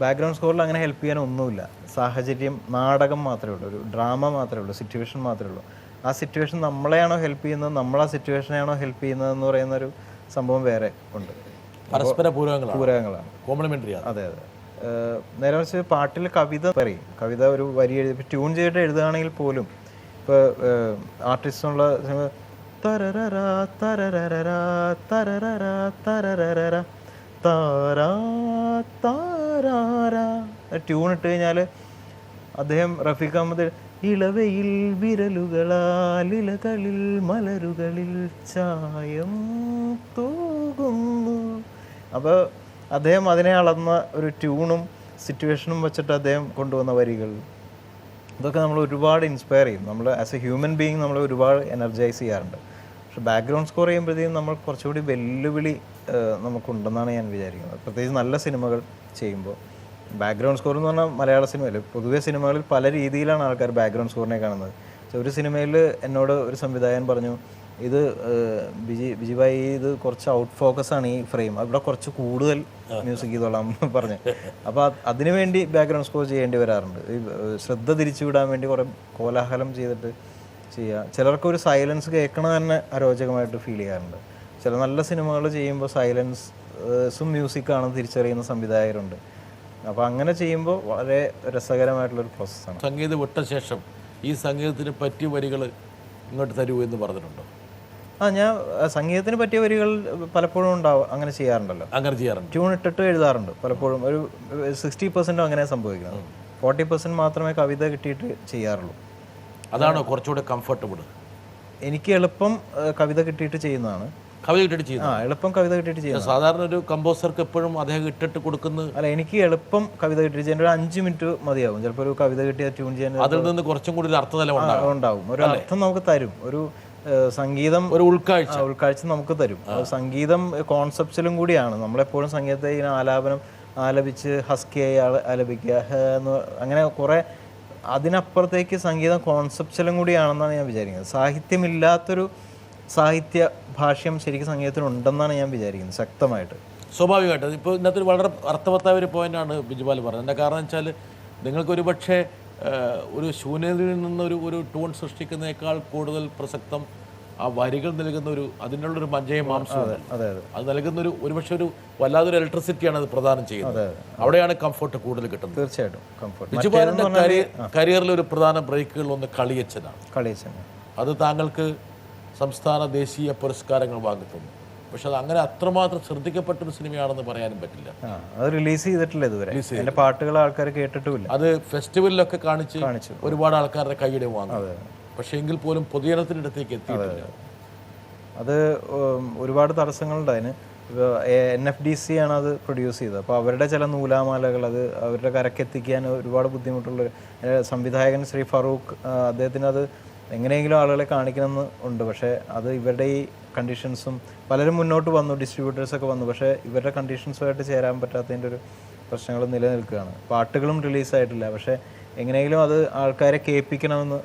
ബാക്ക്ഗ്രൗണ്ട് സ്കോറിൽ അങ്ങനെ ഹെൽപ്പ് ചെയ്യാൻ ഒന്നുമില്ല. സാഹചര്യം, നാടകം മാത്രമേ ഉള്ളൂ, ഒരു ഡ്രാമ മാത്രമേ ഉള്ളൂ, സിറ്റുവേഷൻ മാത്രമേ ഉള്ളൂ. ആ സിറ്റുവേഷൻ നമ്മളെയാണോ ഹെൽപ്പ് ചെയ്യുന്നത്, നമ്മൾ ആ സിറ്റുവേഷനെയാണോ ഹെൽപ്പ് ചെയ്യുന്നത് എന്ന് പറയുന്നൊരു സംഭവം വേറെ ഉണ്ട്. പരസ്പര പൂരകങ്ങളാണ്, കോംപ്ലിമെന്ററി. അതെ അതെ. നേരെ വെച്ച് പാട്ടിൽ കവിത പറയും, കവിത ഒരു വരി എഴുതി ട്യൂൺ ചെയ്തിട്ട് എഴുതുകയാണെങ്കിൽ പോലും ഇപ്പോൾ ആർട്ടിസ്റ്റുള്ള തരരരാ തരരരാ തരരരാ തരരരാ താരാ താരാ ട്യൂൺ ഇട്ട് കഴിഞ്ഞാൽ അദ്ദേഹം റഫീഖ് അഹമ്മദ് ഇളവയിൽ വിരലുകളാൽ ഇലകളിൽ മലരുകളിൽ ചായം തൂകുന്നു. അപ്പോൾ അദ്ദേഹം അതിനെ അളന്ന ഒരു ട്യൂണും സിറ്റുവേഷനും വെച്ചിട്ട് അദ്ദേഹം കൊണ്ടുവന്ന വരികൾ, ഇതൊക്കെ നമ്മൾ ഒരുപാട് ഇൻസ്പയർ ചെയ്യും. നമ്മൾ ആസ് എ ഹ്യൂമൻ ബീയിങ് നമ്മൾ ഒരുപാട് എനർജൈസ് ചെയ്യാറുണ്ട്. പക്ഷെ ബാക്ക്ഗ്രൗണ്ട് സ്കോർ ചെയ്യുമ്പോഴത്തേക്കും നമ്മൾ കുറച്ചുകൂടി വെല്ലുവിളി നമുക്കുണ്ടെന്നാണ് ഞാൻ വിചാരിക്കുന്നത്. പ്രത്യേകിച്ച് നല്ല സിനിമകൾ ചെയ്യുമ്പോൾ ബാക്ക്ഗ്രൗണ്ട് സ്കോർ എന്ന് പറഞ്ഞാൽ മലയാള സിനിമയിൽ പൊതുവെ സിനിമകളിൽ പല രീതിയിലാണ് ആൾക്കാർ ബാക്ക്ഗ്രൗണ്ട് സ്കോറിനെ കാണുന്നത്. ഒരു സിനിമയിൽ എന്നോട് ഒരു സംവിധായകൻ പറഞ്ഞു, ഇത് ബിജിഭായി ഇത് കുറച്ച് ഔട്ട് ഫോക്കസ് ആണ് ഈ ഫ്രെയിം, അവിടെ കുറച്ച് കൂടുതൽ മ്യൂസിക് ചെയ്തോളാം പറഞ്ഞു. അപ്പോൾ അതിനുവേണ്ടി ബാക്ക്ഗ്രൗണ്ട് സ്കോർ ചെയ്യേണ്ടി വരാറുണ്ട്. ഈ ശ്രദ്ധ തിരിച്ചുവിടാൻ വേണ്ടി കുറേ കോലാഹലം ചെയ്തിട്ട് ചെയ്യുക. ചിലർക്ക് ഒരു സൈലൻസ് കേൾക്കണ തന്നെ അരോചകമായിട്ട് ഫീൽ ചെയ്യാറുണ്ട്. ചില നല്ല സിനിമകൾ ചെയ്യുമ്പോൾ സൈലൻസും മ്യൂസിക്കാണെന്ന് തിരിച്ചറിയുന്ന സംവിധായകരുണ്ട്. അപ്പോൾ അങ്ങനെ ചെയ്യുമ്പോൾ വളരെ രസകരമായിട്ടുള്ളൊരു പ്രോസസ്സാണ്. സംഗീതം വിട്ട ശേഷം ഈ സംഗീതത്തിന് പറ്റിയ വരികൾ ഇങ്ങോട്ട് തരൂ എന്ന് പറഞ്ഞിട്ടുണ്ടോ? ഞാൻ സംഗീതത്തിന് പറ്റിയ വരികൾ പലപ്പോഴും ഉണ്ടാവും, അങ്ങനെ ചെയ്യാറുണ്ടല്ലോ. അങ്ങനെ ചെയ്യാറുണ്ട്, ട്യൂൺ ഇട്ടിട്ട് എഴുതാറുണ്ട് പലപ്പോഴും. ഒരു 60% അങ്ങനെ സംഭവിക്കുന്നത്. 40% മാത്രമേ കവിത കിട്ടിയിട്ട് ചെയ്യാറുള്ളൂ. അതാണോ കുറച്ചുകൂടെ കംഫർട്ടബിൾ? എനിക്ക് എളുപ്പം കവിത കിട്ടിയിട്ട് ചെയ്യുന്നതാണ്. കവിത കിട്ടിയിട്ട് ചെയ്യുന്നത് എളുപ്പം കവിത കിട്ടിയിട്ട് ചെയ്യുന്നത്. സാധാരണ ഒരു കമ്പോസർക്ക് എപ്പോഴും അദ്ദേഹം ഇട്ടിട്ട് കൊടുക്കുന്നത് അല്ല, എനിക്ക് എളുപ്പം കവിത കിട്ടിയിട്ട് ചെയ്യാൻ ഒരു 5 മിനിറ്റ് മതിയാവും. ചിലപ്പോൾ ഒരു കവിത കിട്ടിയ ട്യൂൺ ചെയ്യാൻ അതിൽ നിന്ന് കുറച്ചും കൂടി ഒരു അർത്ഥതലം ഉണ്ടാവും. ഒരു അർത്ഥം നമുക്ക് തരും. ഒരു സംഗീതം ഒരു ഉൾക്കാഴ്ച നമുക്ക് തരും. സംഗീതം കോൺസെപ്റ്റ്സിലും കൂടിയാണ്. നമ്മളെപ്പോഴും സംഗീതത്തെ ഇങ്ങനെ ആലപിച്ച് ഹസ്കിയായി ആലപിക്കുക അങ്ങനെ കുറേ, അതിനപ്പുറത്തേക്ക് സംഗീതം കോൺസെപ്റ്റ്സിലും കൂടിയാണെന്നാണ് ഞാൻ വിചാരിക്കുന്നത്. സാഹിത്യമില്ലാത്തൊരു സാഹിത്യ ഭാഷ്യം ശരിക്കും സംഗീതത്തിനുണ്ടെന്നാണ് ഞാൻ വിചാരിക്കുന്നത് ശക്തമായിട്ട്. സ്വാഭാവികമായിട്ട് ഇപ്പോൾ ഇന്നത്തെ ഒരു വളരെ അർത്ഥവത്തായ ഒരു പോയിന്റാണ് ബിജുപാൽ പറഞ്ഞത്. എൻ്റെ കാരണം വെച്ചാൽ നിങ്ങൾക്കൊരു പക്ഷേ ഒരു ശൂന്യതയിൽ നിന്നൊരു ടൂൺ സൃഷ്ടിക്കുന്നതിനേക്കാൾ കൂടുതൽ പ്രസക്തം ആ വരികൾ നൽകുന്ന അതിനുള്ളൊരു മജ്ജയും മാംസവും അത് നൽകുന്നൊരു ഒരുപക്ഷെ ഒരു വല്ലാതൊരു ഇലക്ട്രിസിറ്റിയാണ് അത് പ്രദാനം ചെയ്യുന്നത്. അവിടെയാണ് കംഫർട്ട് കൂടുതൽ കിട്ടുന്നത്. തീർച്ചയായിട്ടും കംഫർട്ട്. ബിജുപാലിൻ്റെ കരിയറിൽ ഒരു പ്രധാന ബ്രേക്കുകളിലൊന്ന് കളിയച്ഛനാണ്. അത് താങ്കൾക്ക് സംസ്ഥാന ദേശീയ പുരസ്കാരങ്ങൾ വാങ്ങിത്തന്നു. പക്ഷെ അത് അങ്ങനെ അത്രമാത്രം ശ്രദ്ധിക്കപ്പെട്ടൊരു സിനിമയാണെന്ന് പറയാനും പറ്റില്ല. അത് റിലീസ് ചെയ്തിട്ടില്ല ഇതുവരെ. എൻ്റെ പാട്ടുകൾ ആൾക്കാർ കേട്ടിട്ടുമില്ല. അത് ഫെസ്റ്റിവലിലൊക്കെ കാണിച്ച് ഒരുപാട് ആൾക്കാരുടെ കൈയ്യടി വാങ്ങി. പക്ഷേ എങ്കിൽ പോലും പൊതുജനത്തിനടുത്തേക്ക് എത്തിയിട്ടില്ല. അത് ഒരുപാട് തടസ്സങ്ങളുണ്ട് അതിന്. NFDC ആണ് അത് പ്രൊഡ്യൂസ് ചെയ്തത്. അപ്പോൾ അവരുടെ ചില നൂലാമാലകൾ അത് അവരുടെ കരക്കെത്തിക്കാൻ ഒരുപാട് ബുദ്ധിമുട്ടുള്ള സംവിധായകൻ ശ്രീ ഫറൂഖ്, അദ്ദേഹത്തിന് അത് എങ്ങനെയെങ്കിലും ആളുകളെ കാണിക്കണമെന്ന് ഉണ്ട്. പക്ഷേ അത് ഇവരുടെ ഈ കണ്ടീഷൻസും, പലരും മുന്നോട്ട് വന്നു, ഡിസ്ട്രിബ്യൂട്ടേഴ്സൊക്കെ വന്നു, പക്ഷേ ഇവരുടെ കണ്ടീഷൻസുമായിട്ട് ചേരാൻ പറ്റാത്തതിൻ്റെ ഒരു പ്രശ്നങ്ങൾ നിലനിൽക്കുകയാണ്. പാട്ടുകളും റിലീസായിട്ടില്ല. പക്ഷേ എങ്ങനെയെങ്കിലും അത് ആൾക്കാരെ കേൾപ്പിക്കണമെന്ന്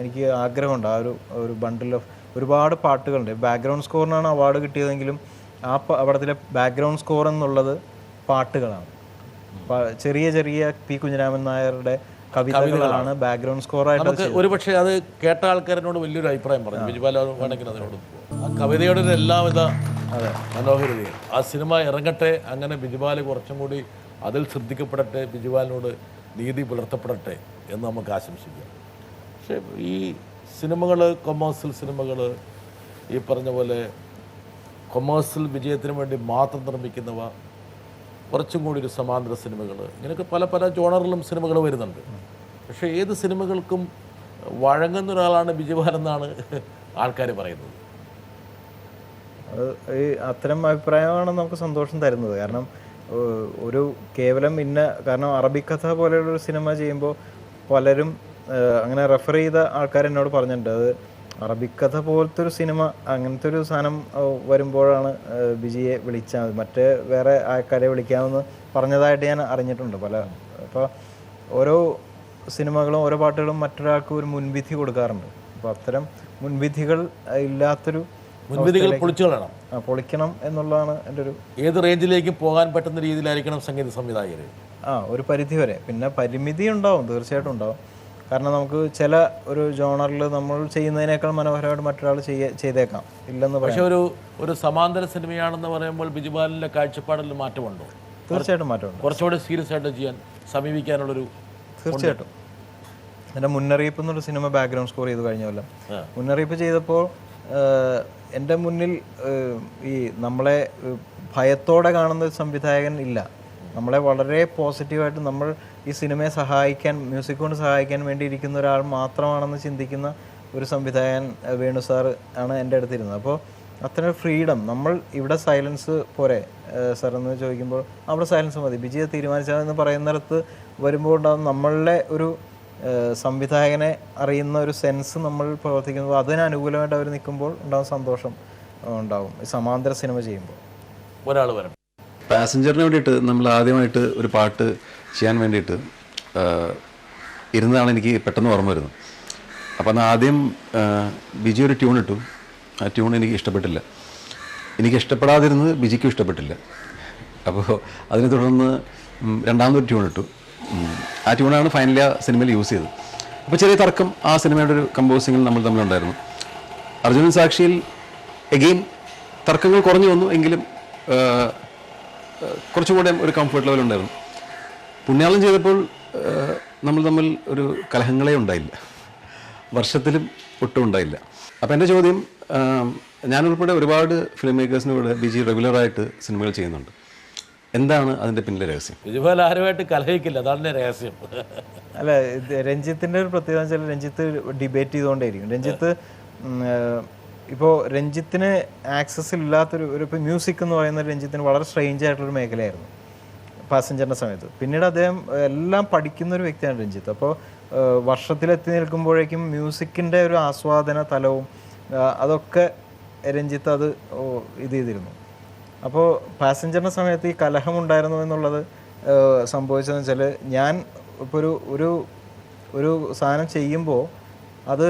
എനിക്ക് ആഗ്രഹമുണ്ട്. ആ ഒരു ബണ്ടിൽ ഓഫ് ഒരുപാട് പാട്ടുകളുണ്ട്. ബാക്ക്ഗ്രൗണ്ട് സ്കോറിനാണ് അവാർഡ് കിട്ടിയതെങ്കിലും ആ പടത്തിലെ ബാക്ക്ഗ്രൗണ്ട് സ്കോർ എന്നുള്ളത് പാട്ടുകളാണ്. ചെറിയ ചെറിയ P. കുഞ്ഞിരാമൻ നായരുടെ കവിതകളാണ് ബാക്ക്ഗ്രൗണ്ട് സ്കോറായിട്ട്. ഒരുപക്ഷെ അത് കേട്ട ആൾക്കാരോട് വലിയൊരു അഭിപ്രായം പറഞ്ഞു ബിജുപാൽ വേണമെങ്കിൽ അതിനോട് ആ കവിതയുടെ എല്ലാവിധ മനോഹരതയും ആ സിനിമ ഇറങ്ങട്ടെ. അങ്ങനെ ബിജുപാൽ കുറച്ചും കൂടി അതിൽ ശ്രദ്ധിക്കപ്പെടട്ടെ, ബിജുപാലിനോട് നീതി പുലർത്തപ്പെടട്ടെ എന്ന് നമുക്ക് ആശംസിക്കാം. പക്ഷേ ഈ സിനിമകൾ, കൊമേഴ്സ്യൽ സിനിമകൾ, ഈ പറഞ്ഞ പോലെ കൊമേഴ്സ്യൽ വിജയത്തിന് വേണ്ടി മാത്രം നിർമ്മിക്കുന്നവ, കുറച്ചും കൂടി ഒരു സമാന്തര സിനിമകൾ, ഇങ്ങനെയൊക്കെ പല പല ജോണറിലും സിനിമകൾ വരുന്നുണ്ട്. പക്ഷേ ഏത് സിനിമകൾക്കും വഴങ്ങുന്ന ഒരാളാണ് ബിജുപാൽ എന്നാണ് ആൾക്കാർ പറയുന്നത്. ഈ അത്തരം അഭിപ്രായമാണ് നമുക്ക് സന്തോഷം തരുന്നത്. കാരണം ഒരു കേവലം കാരണം അറബിക് കഥ പോലെയുള്ളൊരു സിനിമ ചെയ്യുമ്പോൾ പലരും അങ്ങനെ റെഫർ ചെയ്ത ആൾക്കാർ എന്നോട് പറഞ്ഞിട്ടുണ്ട്, അത് അറബിക് കഥ പോലത്തെ ഒരു സിനിമ, അങ്ങനത്തെ ഒരു സാധനം വരുമ്പോഴാണ് ബിജിയെ വിളിച്ചാൽ മതി, മറ്റേ വേറെ ആൾക്കാരെ വിളിക്കാമെന്ന് പറഞ്ഞതായിട്ട് ഞാൻ അറിഞ്ഞിട്ടുണ്ട് പല. അപ്പോൾ ഓരോ സിനിമകളും ഓരോ പാട്ടുകളും മറ്റൊരാൾക്ക് ഒരു മുൻവിധി കൊടുക്കാറുണ്ട്. അപ്പോൾ അത്തരം മുൻവിധികൾ ഇല്ലാത്തൊരു മുൻവിധികൾ പൊളിക്കണം എന്നുള്ളതാണ് എൻ്റെ ഒരു. ഏത് റേഞ്ചിലേക്കും പോകാൻ പറ്റുന്ന രീതിയിലായിരിക്കണം സംഗീത സംവിധായകർ. ഒരു പരിധി വരെ. പിന്നെ പരിമിതി ഉണ്ടാവും, തീർച്ചയായിട്ടും ഉണ്ടാവും. കാരണം നമുക്ക് ചില ഒരു ജോണറിൽ നമ്മൾ ചെയ്യുന്നതിനേക്കാൾ മനോഹരമായിട്ട് മറ്റൊരാൾ ചെയ്തേക്കാം, ഇല്ലെന്ന് പക്ഷെ പറയാം. ഒരു സമാന്തര സിനിമയാണെന്ന് പറയുമ്പോൾ ബിജുപാലിൻ്റെ കാഴ്ചപ്പാടിൽ മാറ്റമുണ്ടോ? തീർച്ചയായിട്ടും മാറ്റമുണ്ട്. കുറച്ചുകൂടി സീരിയസ് ആയിട്ട് ചെയ്യാൻ സമീപിക്കാനുള്ളൊരു തീർച്ചയായിട്ടും. എൻ്റെ മുന്നറിയിപ്പ് എന്നൊരു സിനിമ ബാക്ക്ഗ്രൗണ്ട് സ്കോർ ചെയ്ത് കഴിഞ്ഞ കൊല്ലം മുന്നറിയിപ്പ് ചെയ്തപ്പോൾ എൻ്റെ മുന്നിൽ ഈ നമ്മളെ ഭയത്തോടെ കാണുന്ന ഒരു സംവിധായകൻ ഇല്ല. നമ്മളെ വളരെ പോസിറ്റീവായിട്ട് നമ്മൾ ഈ സിനിമയെ സഹായിക്കാൻ, മ്യൂസിക് കൊണ്ട് സഹായിക്കാൻ വേണ്ടി ഇരിക്കുന്ന ഒരാൾ മാത്രമാണെന്ന് ചിന്തിക്കുന്ന ഒരു സംവിധായകൻ വേണു സാർ ആണ് എൻ്റെ അടുത്തിരുന്നത്. അപ്പോൾ അത്ര ഫ്രീഡം. നമ്മൾ ഇവിടെ സൈലൻസ് പോരെ സാർ എന്ന് ചോദിക്കുമ്പോൾ അവിടെ സൈലൻസ് മതി, വിജയ തീരുമാനിച്ചതെന്ന് പറയുന്നിടത്ത് വരുമ്പോൾ ഉണ്ടാകും നമ്മളുടെ ഒരു സംവിധായകനെ അറിയുന്ന ഒരു സെൻസ് നമ്മൾ പ്രവർത്തിക്കുമ്പോൾ അതിന് അനുകൂലമായിട്ട് അവർ നിൽക്കുമ്പോൾ ഉണ്ടാകുന്ന സന്തോഷം ഉണ്ടാകും സമാന്തര സിനിമ ചെയ്യുമ്പോൾ. ഒരാൾ വരണം. പാസഞ്ചറിന് വേണ്ടിയിട്ട് നമ്മൾ ആദ്യമായിട്ട് ഒരു പാട്ട് ചെയ്യാൻ വേണ്ടിയിട്ട് ഇരുന്നതാണ് എനിക്ക് പെട്ടെന്ന് ഓർമ്മ വരുന്നത്. അപ്പോൾ അന്ന് ആദ്യം ബിജി ഒരു ട്യൂൺ ഇട്ടു. ആ ട്യൂൺ എനിക്ക് ഇഷ്ടപ്പെട്ടില്ല. എനിക്ക് ഇഷ്ടപ്പെടാതിരുന്നത് ബിജിക്കും ഇഷ്ടപ്പെട്ടില്ല. അപ്പോൾ അതിനെ തുടർന്ന് രണ്ടാമതൊരു ട്യൂൺ ഇട്ടു. ആ ട്യൂണാണ് ഫൈനലി ആ സിനിമയിൽ യൂസ് ചെയ്തത്. അപ്പോൾ ചെറിയ തർക്കം ആ സിനിമയുടെ ഒരു കമ്പോസിങ്ങിൽ നമ്മൾ തമ്മിലുണ്ടായിരുന്നു. അർജുനൻ സാക്ഷിയിൽ എഗെയിൻ തർക്കങ്ങൾ കുറഞ്ഞു വന്നു, എങ്കിലും കുറച്ചും കൂടെ ഒരു കംഫർട്ട് ലെവൽ ഉണ്ടായിരുന്നു. പുണ്യാളം ചെയ്തപ്പോൾ നമ്മൾ തമ്മിൽ ഒരു കലഹങ്ങളേ ഉണ്ടായില്ല, വർഷത്തിലും ഒട്ടും ഉണ്ടായില്ല. അപ്പോൾ എൻ്റെ ചോദ്യം, ഞാനുൾപ്പെടെ ഒരുപാട് ഫിലിം മേക്കേഴ്സിനോട് ബിജി റെഗുലറായിട്ട് സിനിമകൾ ചെയ്യുന്നുണ്ട്, എന്താണ് അതിൻ്റെ പിന്നിലെ രഹസ്യം? ബിജുപാൽ ആരുമായിട്ട് കലഹിക്കില്ല, അതാണ് രഹസ്യം. അല്ല, രഞ്ജിത്തിൻ്റെ ഒരു പ്രത്യേകത വെച്ചാൽ രഞ്ജിത്ത് ഡിബേറ്റ് ചെയ്തുകൊണ്ടേയിരിക്കും. രഞ്ജിത്ത് ഇപ്പോൾ രഞ്ജിത്തിന് ആക്സസ് ഇല്ലാത്തൊരു ഇപ്പോൾ മ്യൂസിക് എന്ന് പറയുന്ന രഞ്ജിത്തിന് വളരെ സ്ട്രെയിഞ്ച് ആയിട്ടുള്ളൊരു മേഖലയായിരുന്നു പാസഞ്ചറിൻ്റെ സമയത്ത്. പിന്നീട് അദ്ദേഹം എല്ലാം പഠിക്കുന്ന ഒരു വ്യക്തിയാണ് രഞ്ജിത്ത്. അപ്പോൾ വർഷത്തിലെത്തി നിൽക്കുമ്പോഴേക്കും മ്യൂസിക്കിൻ്റെ ഒരു ആസ്വാദന തലവും അതൊക്കെ രഞ്ജിത്ത് അത് ഇത് ചെയ്തിരുന്നു. അപ്പോൾ പാസഞ്ചറിൻ്റെ സമയത്ത് ഈ കലഹമുണ്ടായിരുന്നു എന്നുള്ളത് സംഭവിച്ചതെന്ന് വെച്ചാൽ, ഞാൻ ഇപ്പോൾ ഒരു സാധനം ചെയ്യുമ്പോൾ അത്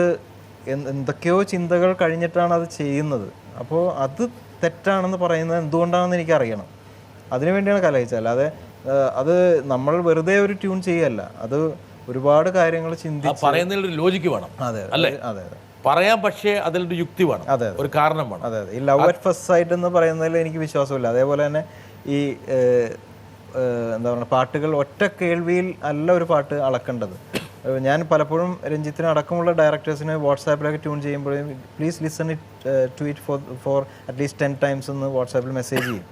എന്തൊക്കെയോ ചിന്തകൾ കഴിഞ്ഞിട്ടാണ് അത് ചെയ്യുന്നത്. അപ്പോൾ അത് തെറ്റാണെന്ന് പറയുന്നത് എന്തുകൊണ്ടാണെന്ന് എനിക്കറിയണം. അതിനു വേണ്ടിയാണ് കലഹിച്ചത്. അല്ലാതെ അത് നമ്മൾ വെറുതെ ഒരു ട്യൂൺ ചെയ്യല്ല, അത് ഒരുപാട് കാര്യങ്ങൾ ചിന്തിച്ച് പറയുന്നതിലൊരു ലോജിക്ക് വേണം. അതെ അല്ലേ? അതെ അതെ പറയാം, പക്ഷേ അതിലൊരു യുക്തി വേണം, അതെ ഒരു കാരണം വേണം. അതെ അതെ. ഈ ലവ് അറ്റ് ഫസ്റ്റ് സൈറ്റ് എന്ന് പറയുന്നതിൽ എനിക്ക് വിശ്വാസമില്ല. അതേപോലെ തന്നെ ഈ എന്താ പറയുക, പാട്ടുകൾ ഒറ്റ കേൾവിയിൽ അല്ല ഒരു പാട്ട് അളക്കേണ്ടത്. ഞാൻ പലപ്പോഴും രഞ്ജിത്തിന് അടക്കമുള്ള ഡയറക്ടേഴ്സിന് വാട്സാപ്പിലൊക്കെ ട്യൂൺ ചെയ്യുമ്പോഴും please listen to it for at least 10 times എന്ന് വാട്സാപ്പിൽ മെസ്സേജ് ചെയ്യും.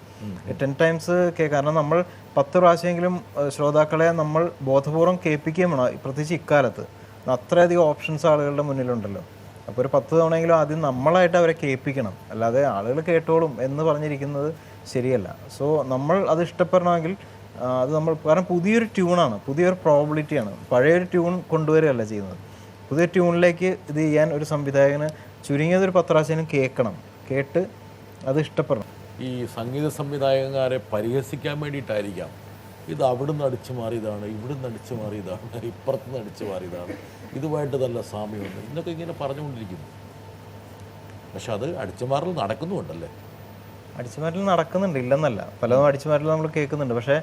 10 times കാരണം നമ്മൾ 10 പ്രാവശ്യമെങ്കിലും ശ്രോതാക്കളെ നമ്മൾ ബോധപൂർവം കേൾപ്പിക്കുകയും വേണം, പ്രത്യേകിച്ച് ഇക്കാലത്ത് അത്രയധികം ഓപ്ഷൻസ് ആളുകളുടെ മുന്നിലുണ്ടല്ലോ. അപ്പോൾ ഒരു 10 തവണയെങ്കിലും ആദ്യം നമ്മളായിട്ട് അവരെ കേൾപ്പിക്കണം, അല്ലാതെ ആളുകൾ കേട്ടോളും എന്ന് പറഞ്ഞിരിക്കുന്നത് ശരിയല്ല. സോ നമ്മൾ അത് ഇഷ്ടപ്പെടണമെങ്കിൽ അത് നമ്മൾ, കാരണം പുതിയൊരു ട്യൂണാണ്, പുതിയൊരു പ്രോബിലിറ്റിയാണ്, പഴയൊരു ട്യൂൺ കൊണ്ടുവരികയല്ല ചെയ്യുന്നത്. പുതിയ ട്യൂണിലേക്ക് ഇത് ചെയ്യാൻ ഒരു സംവിധായകന് ചുരുങ്ങിയതൊരു 10 പ്രാവശ്യം കേൾക്കണം, കേട്ട് അത് ഇഷ്ടപ്പെടണം. ഈ സംഗീത സംവിധായകന്മാരെ പരിഹസിക്കാൻ വേണ്ടിയിട്ടായിരിക്കാം ഇത് അവിടുന്ന് അടിച്ചു മാറിയതാണ്, ഇവിടുന്ന് അടിച്ചു മാറിയതാണ്, ഇപ്പുറത്തുനിന്ന് അടിച്ചു മാറിയതാണ്, ഇതുമായിട്ട് നല്ല സാമ്യമുണ്ട് എന്നൊക്കെ ഇങ്ങനെ പറഞ്ഞുകൊണ്ടിരിക്കുന്നു. പക്ഷെ അത് അടിച്ചുമാറൽ നടക്കുന്നുണ്ടല്ലേ? അടിച്ചുമാറ്റൽ നടക്കുന്നുണ്ട്, ഇല്ലെന്നല്ല. പലതും അടിച്ചുമാറ്റൽ നമ്മൾ കേൾക്കുന്നുണ്ട്. പക്ഷേ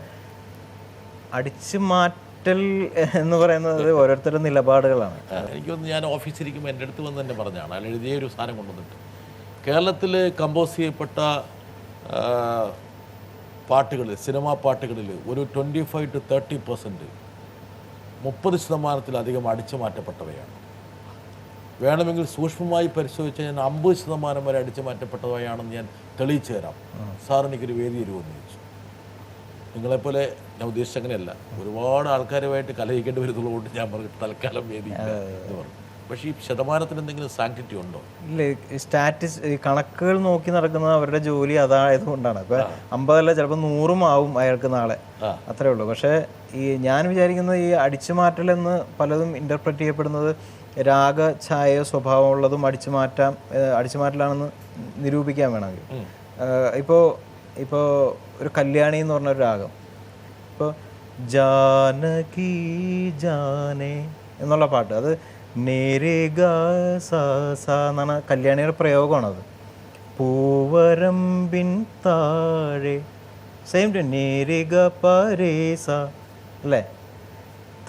അടിച്ചു മാറ്റൽ എന്ന് പറയുന്നത് ഓരോരുത്തരുടെ നിലപാടുകളാണ്. എനിക്കൊന്ന്, ഞാൻ ഓഫീസിലിരിക്കുമ്പോൾ എൻ്റെ അടുത്ത് വന്ന് തന്നെ പറഞ്ഞാണ്, അയാൾ എഴുതിയ ഒരു സാധനം കൊണ്ടുവന്നിട്ട്, കേരളത്തിൽ കമ്പോസ് ചെയ്യപ്പെട്ട പാട്ടുകളിൽ, സിനിമാ പാട്ടുകളിൽ ഒരു 25 to 30% 30% അടിച്ചു മാറ്റപ്പെട്ടവയാണ്. വേണമെങ്കിൽ സൂക്ഷ്മമായി പരിശോധിച്ചാൽ ഞാൻ 50% വരെ അടിച്ചു മാറ്റപ്പെട്ടവയാണെന്ന് ഞാൻ തെളിയിച്ചു തരാം. സാർ എനിക്കൊരു വേദി തരുമെന്ന് ചോദിച്ചു. നിങ്ങളെപ്പോലെ ഞാൻ ഉദ്ദേശിച്ച അങ്ങനെയല്ല, ഒരുപാട് ആൾക്കാരുമായിട്ട് കലഹിക്കേണ്ടി വരുന്നതുകൊണ്ട് ഞാൻ പറഞ്ഞു തൽക്കാലം വേദി എന്ന് പറഞ്ഞു. പക്ഷേ ഈ ശതമാനത്തിന് എന്തെങ്കിലും സാങ്ക്ടിറ്റി ഉണ്ടോ? ഇല്ല, ഈ കണക്കുകൾ നോക്കി നടക്കുന്നത് അവരുടെ ജോലി അതായതുകൊണ്ടാണ്. ഇപ്പം 50 അല്ല, ചിലപ്പോൾ 100 ആവും അയാൾക്ക് നാളെ, അത്രേ ഉള്ളൂ. പക്ഷേ ഈ ഞാൻ വിചാരിക്കുന്നത് ഈ അടിച്ചുമാറ്റലെന്ന് പലതും ഇൻ്റർപ്രറ്റ് ചെയ്യപ്പെടുന്നത് രാഗ ഛായയോ സ്വഭാവമുള്ളതും അടിച്ചുമാറ്റലാണെന്ന് നിരൂപിക്കാൻ വേണമെങ്കിൽ. ഇപ്പോൾ ഒരു കല്യാണി എന്ന് പറഞ്ഞൊരു രാഗം, ഇപ്പോൾ ജാനകി ജാനേ എന്നുള്ള പാട്ട്, അത് നേരേഗ സ എന്നാണ് കല്യാണിയുടെ പ്രയോഗമാണത്. പൂവരമ്പിൻ താഴെ സെയിം ടു നേരേഗ പരേസ അല്ലേ?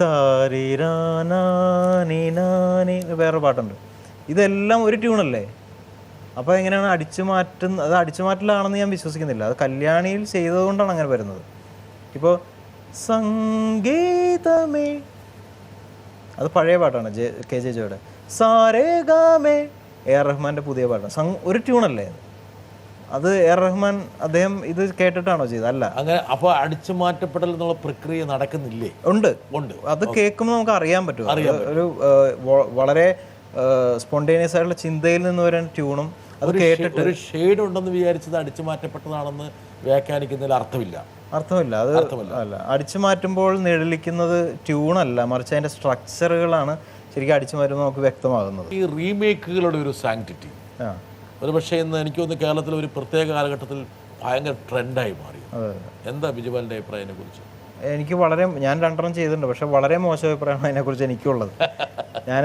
താരിരാനാനി വേറെ പാട്ടുണ്ട്. ഇതെല്ലാം ഒരു ട്യൂണല്ലേ? അപ്പോൾ എങ്ങനെയാണ് അടിച്ചു മാറ്റുന്നത്? അത് അടിച്ചു മാറ്റലാണെന്ന് ഞാൻ വിശ്വസിക്കുന്നില്ല. അത് കല്യാണിയിൽ ചെയ്തതുകൊണ്ടാണ് അങ്ങനെ വരുന്നത്. ഇപ്പോൾ സംഗീതമേ, അത് പഴയ പാട്ടാണ്, കെ ജെ ജോയുടെ. സാരേ ഗാമേ AR റഹ്മാൻ്റെ പുതിയ പാട്ടാണ്. ഒരു ട്യൂണല്ലേ അത്? AR റഹ്മാൻ അദ്ദേഹം ഇത് കേട്ടിട്ടാണോ ചെയ്തത്? അല്ല. അങ്ങനെ അപ്പോൾ അടിച്ചു മാറ്റപ്പെടൽ എന്നുള്ള പ്രക്രിയ നടക്കുന്നില്ലേ? ഉണ്ട്. ഉണ്ട്. അത് കേൾക്കുമ്പോൾ നമുക്ക് അറിയാൻ പറ്റും. ഒരു വളരെ സ്പോണ്ടേനിയസ് ആയിട്ടുള്ള ചിന്തയിൽ നിന്ന് വരുന്ന ട്യൂണും അത് കേട്ടിട്ട് ഒരു ഷെയ്ഡ് ഉണ്ടെന്ന് വിചാരിച്ചത് അടിച്ചു മാറ്റപ്പെട്ടതാണെന്ന് വ്യാഖ്യാനിക്കുന്നതിൽ അർത്ഥമില്ല. അത് അല്ല. അടിച്ചു മാറ്റുമ്പോൾ നിഴലിക്കുന്നത് ട്യൂണല്ല, മറിച്ച് അതിൻ്റെ സ്ട്രക്ചറുകളാണ് ശരിക്കും അടിച്ചു മാറ്റുമ്പോൾ നമുക്ക് വ്യക്തമാകുന്നത്. ഈ റീമേക്കുകളുടെ ഒരു സാങ്ക്ടിറ്റി ഒരു പക്ഷേ ഇന്ന് എനിക്ക് തോന്നുന്നു കേരളത്തിൽ ഒരു പ്രത്യേക കാലഘട്ടത്തിൽ ഭയങ്കര ട്രെൻഡായി മാറി. എന്താ ബിജുപാലിൻ്റെ അഭിപ്രായത്തിനെ കുറിച്ച്? എനിക്ക് ഞാൻ 2 ചെയ്തിട്ടുണ്ട്, പക്ഷെ വളരെ മോശം അഭിപ്രായമാണ് അതിനെക്കുറിച്ച് എനിക്കുള്ളത്. ഞാൻ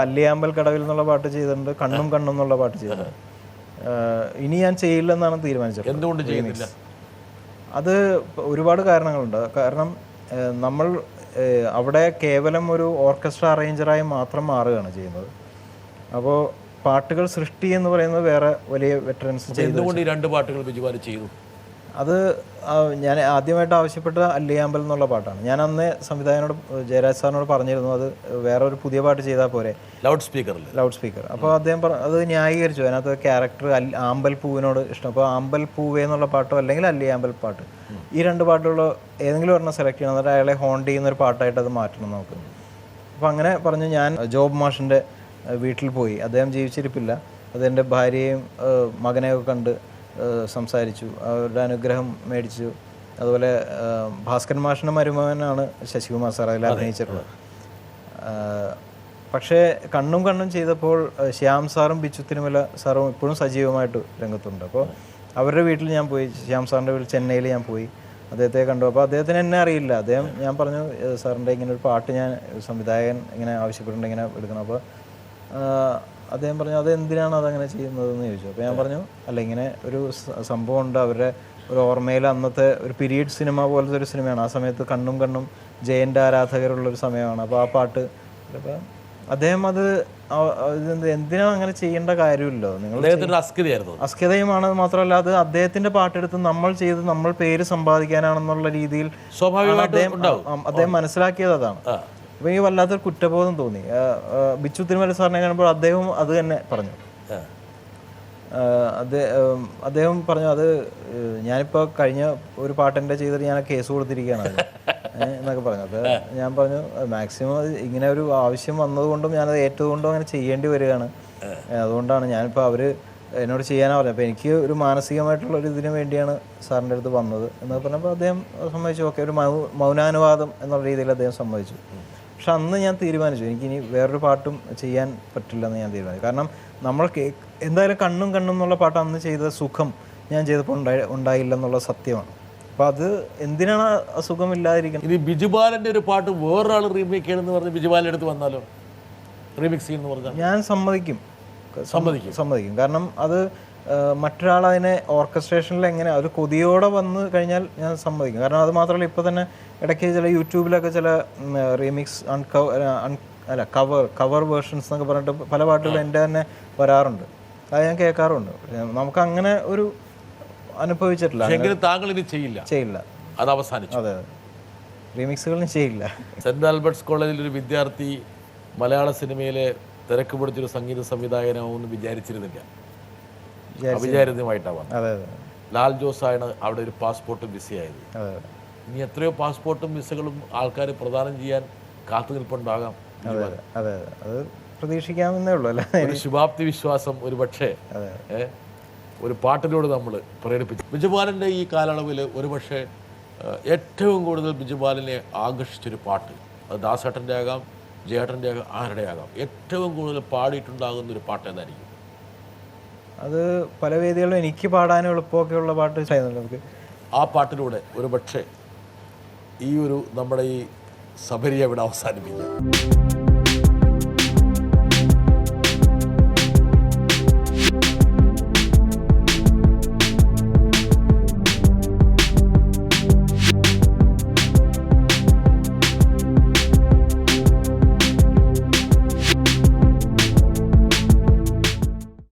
അല്ലിയാമ്പൽ കടവിൽ എന്നുള്ള പാട്ട് ചെയ്തിട്ടുണ്ട്, കണ്ണും കണ്ണും എന്നുള്ള പാട്ട് ചെയ്തിട്ടുണ്ട്. ഇനി ഞാൻ ചെയ്യില്ലെന്നാണ് തീരുമാനിച്ചത്. എന്തുകൊണ്ട് ചെയ്യുന്നില്ല? അത് ഒരുപാട് കാരണങ്ങളുണ്ട്. കാരണം നമ്മൾ അവിടെ കേവലം ഒരു ഓർക്കസ്ട്ര അറേഞ്ചറായി മാത്രം മാറുകയാണ് ചെയ്യുന്നത്. അപ്പോൾ പാട്ടുകൾ സൃഷ്ടി എന്ന് പറയുന്നത് വേറെ വലിയ വെറ്ററൻസ് ചെയ്തു. എന്തുകൊണ്ട് ഈ 2 പാട്ടുകൾ ബിജുപാൽ ചെയ്തു? അത് ഞാൻ ആദ്യമായിട്ട് ആവശ്യപ്പെട്ട അല്ലിയാമ്പൽ എന്നുള്ള പാട്ടാണ്. ഞാൻ അന്ന് സംവിധായകനോട്, ജയരാജ് സാറിനോട് പറഞ്ഞിരുന്നു അത് വേറെ ഒരു പുതിയ പാട്ട് ചെയ്താൽ പോരെ, ലൗഡ് സ്പീക്കർ. അപ്പോൾ അദ്ദേഹം അത് ന്യായീകരിച്ചു. അതിനകത്ത് ക്യാരക്ടർ ആമ്പൽ പൂവിനോട് ഇഷ്ടം. അപ്പോൾ ആമ്പൽ പൂവേ എന്നുള്ള പാട്ടോ അല്ലെങ്കിൽ അല്ലിയാമ്പൽ പാട്ട്, ഈ 2 പാട്ടുകളോ ഏതെങ്കിലും ഒരെണ്ണം സെലക്ട് ചെയ്യണം, എന്നിട്ട് അയാളെ ഹോണ്ട് ചെയ്യുന്നൊരു പാട്ടായിട്ട് അത് മാറ്റണം നമുക്ക്. അപ്പോൾ അങ്ങനെ പറഞ്ഞു. ഞാൻ ജോബ് മാഷിൻ്റെ വീട്ടിൽ പോയി. അദ്ദേഹം ജീവിച്ചിരിപ്പില്ല. അതെൻ്റെ ഭാര്യയും മകനെയൊക്കെ കണ്ട് സംസാരിച്ചു, അവരുടെ അനുഗ്രഹം മേടിച്ചു. അതുപോലെ ഭാസ്കരൻ മാഷിൻ്റെ മരുമകനാണ് ശശികുമാർ സാർ അതിൽ അഭിനയിച്ചിട്ടുള്ളത്. പക്ഷേ കണ്ണും കണ്ണും ചെയ്തപ്പോൾ ശ്യാം സാറും ബിച്ചു തിരുമല സാറും ഇപ്പോഴും സജീവമായിട്ട് രംഗത്തുണ്ട്. അപ്പോൾ അവരുടെ വീട്ടിൽ ഞാൻ പോയി, ശ്യാം സാറിൻ്റെ വീട്ടിൽ ചെന്നൈയിൽ ഞാൻ പോയി, അദ്ദേഹത്തെ കണ്ടു. അപ്പോൾ അദ്ദേഹത്തിന് എന്നെ അറിയില്ല. ഞാൻ പറഞ്ഞു സാറിൻ്റെ ഇങ്ങനെ ഒരു പാട്ട് ഞാൻ സംവിധായകൻ ഇങ്ങനെ ആവശ്യപ്പെട്ടിട്ടുണ്ട്, ഇങ്ങനെ എടുക്കണം. അപ്പോൾ അദ്ദേഹം പറഞ്ഞു അതെന്തിനാണ് അതങ്ങനെ ചെയ്യുന്നതെന്ന് ചോദിച്ചു. അപ്പോൾ ഞാൻ പറഞ്ഞു അല്ല, ഇങ്ങനെ ഒരു സംഭവം ഉണ്ട്. അവരുടെ ഒരു ഓർമ്മയിൽ അന്നത്തെ ഒരു പീരീഡ് സിനിമ പോലത്തെ ഒരു സിനിമയാണ്. ആ സമയത്ത് കണ്ണും കണ്ണും ജയൻ്റെ ആരാധകരുള്ളൊരു സമയമാണ്. അപ്പോൾ ആ പാട്ട് അപ്പോൾ അദ്ദേഹം അത് എന്തിനാണ് അങ്ങനെ ചെയ്യേണ്ട കാര്യമില്ലല്ലോ, നിങ്ങൾ അസ്കിതയുമാണ്. മാത്രമല്ല അത് അദ്ദേഹത്തിൻ്റെ പാട്ടെടുത്ത് നമ്മൾ ചെയ്ത് നമ്മൾ പേര് സമ്പാദിക്കാനാണെന്നുള്ള രീതിയിൽ അദ്ദേഹം മനസ്സിലാക്കിയത് അതാണ്. അപ്പോൾ ഈ വല്ലാത്തൊരു കുറ്റബോധം തോന്നി. ബിച്ചു തിരുമല സാറിനെ കാണുമ്പോൾ അദ്ദേഹം അത് തന്നെ പറഞ്ഞു. അദ്ദേഹം പറഞ്ഞു അത് ഞാനിപ്പോൾ കഴിഞ്ഞ ഒരു പാട്ടെൻ്റെ ചെയ്തിട്ട് ഞാൻ കേസ് കൊടുത്തിരിക്കുകയാണ് എന്നൊക്കെ പറഞ്ഞു. അപ്പോൾ ഞാൻ പറഞ്ഞു മാക്സിമം ഇങ്ങനെ ഒരു ആവശ്യം വന്നതുകൊണ്ടും ഞാനത് ഏറ്റതുകൊണ്ടും അങ്ങനെ ചെയ്യേണ്ടി വരികയാണ്. അതുകൊണ്ടാണ് ഞാനിപ്പോൾ അവർ എന്നോട് ചെയ്യാനാണ് പറഞ്ഞത്. അപ്പോൾ എനിക്ക് ഒരു മാനസികമായിട്ടുള്ളൊരു ഇതിന് വേണ്ടിയാണ് സാറിൻ്റെ അടുത്ത് വന്നത് എന്നൊക്കെ പറഞ്ഞപ്പോൾ അദ്ദേഹം സമ്മതിച്ചു. ഓക്കെ, ഒരു മൗനാനുവാദം എന്നുള്ള രീതിയിൽ അദ്ദേഹം സമ്മതിച്ചു. പക്ഷെ അന്ന് ഞാൻ തീരുമാനിച്ചു എനിക്കിനി വേറൊരു പാട്ടും ചെയ്യാൻ പറ്റില്ലെന്ന് ഞാൻ തീരുമാനിച്ചു. കാരണം നമ്മൾ എന്തായാലും കണ്ണും കണ്ണും എന്നുള്ള പാട്ട് അന്ന് ചെയ്ത സുഖം ഞാൻ ചെയ്തപ്പോൾ ഉണ്ടായില്ലെന്നുള്ള സത്യമാണ്. അപ്പോൾ അത് എന്തിനാണ് അസുഖമില്ലാതിരിക്കുന്നത്? ഇനി ബിജുപാലൻ്റെ ഒരു പാട്ട് വേറൊരാൾ റീമേക്ക് ചെയ്യണമെന്ന് പറഞ്ഞ് ബിജുപാലിൻ്റെ അടുത്ത് വന്നാലോ, റീമിക്സ് ചെയ്യുമെന്ന് പറഞ്ഞാൽ? ഞാൻ സമ്മതിക്കും. കാരണം അത് മറ്റൊരാൾ അതിനെ ഓർക്കസ്ട്രേഷനിൽ എങ്ങനെ ഒരു കൊതിയോടെ വന്നു കഴിഞ്ഞാൽ ഞാൻ സമ്മതിക്കും. കാരണം അത് മാത്രമല്ല, ഇപ്പോൾ തന്നെ ഇടയ്ക്ക് ചില യൂട്യൂബിലൊക്കെ ചില റീമിക്സ് കവർ വേർഷൻസ് എന്നൊക്കെ പറഞ്ഞിട്ട് പല പാട്ടുകളും എൻ്റെ തന്നെ വരാറുണ്ട്. അത് ഞാൻ കേൾക്കാറുണ്ട്. നമുക്ക് അങ്ങനെ ഒരു അനുഭവിച്ചിട്ടില്ല. താങ്കൾ ഇത് ചെയ്യില്ല, അത് അവസാനിച്ചു. അതെ, റീമിക്സുകളും ചെയ്യില്ല. സെൻറ് ആൽബർട്ട്സ് കോളേജിൽ ഒരു വിദ്യാർത്ഥി മലയാള സിനിമയിലെ തിരക്ക് പിടിച്ചൊരു സംഗീത സംവിധായകനാവുമെന്ന് വിചാരിച്ചിരുന്നില്ല, അവിചാരിതമായിട്ടാണ്. ലാൽ ജോസാണ് അവിടെ ഒരു പാസ്പോർട്ട് വിസയായത്. ഇനി എത്രയോ പാസ്പോർട്ടും വിസകളും ആൾക്കാർ പ്രദാനം ചെയ്യാൻ കാത്തു നിൽപ്പുണ്ടാകാം. അത് പ്രതീക്ഷിക്കാമെന്നേ ഉള്ളൂ. അല്ല, ഒരു ശുഭാപ്തി വിശ്വാസം ഒരു പക്ഷേ ഒരു പാട്ടിലൂടെ നമ്മൾ പ്രകടിപ്പിച്ചു. ബിജുപാലൻ്റെ ഈ കാലയളവിൽ ഒരു പക്ഷേ ഏറ്റവും കൂടുതൽ ബിജുപാലിനെ ആകർഷിച്ചൊരു പാട്ട് അത് ദാസേട്ടൻ്റെ ആകാം, ജയേട്ടൻ്റെ ആകാം, ആരുടെ ആകാം, ഏറ്റവും കൂടുതൽ പാടിയിട്ടുണ്ടാകുന്നൊരു പാട്ട് ഏതായിരിക്കും? അത് പല വേദികളിലും എനിക്ക് പാടാനും എളുപ്പമൊക്കെയുള്ള പാട്ട് നമുക്ക്. ആ പാട്ടിലൂടെ ഒരു പക്ഷേ ഈ ഒരു നമ്മുടെ ഈ സബരിയെ ഇവിടെ അവസാനിപ്പിക്കാം.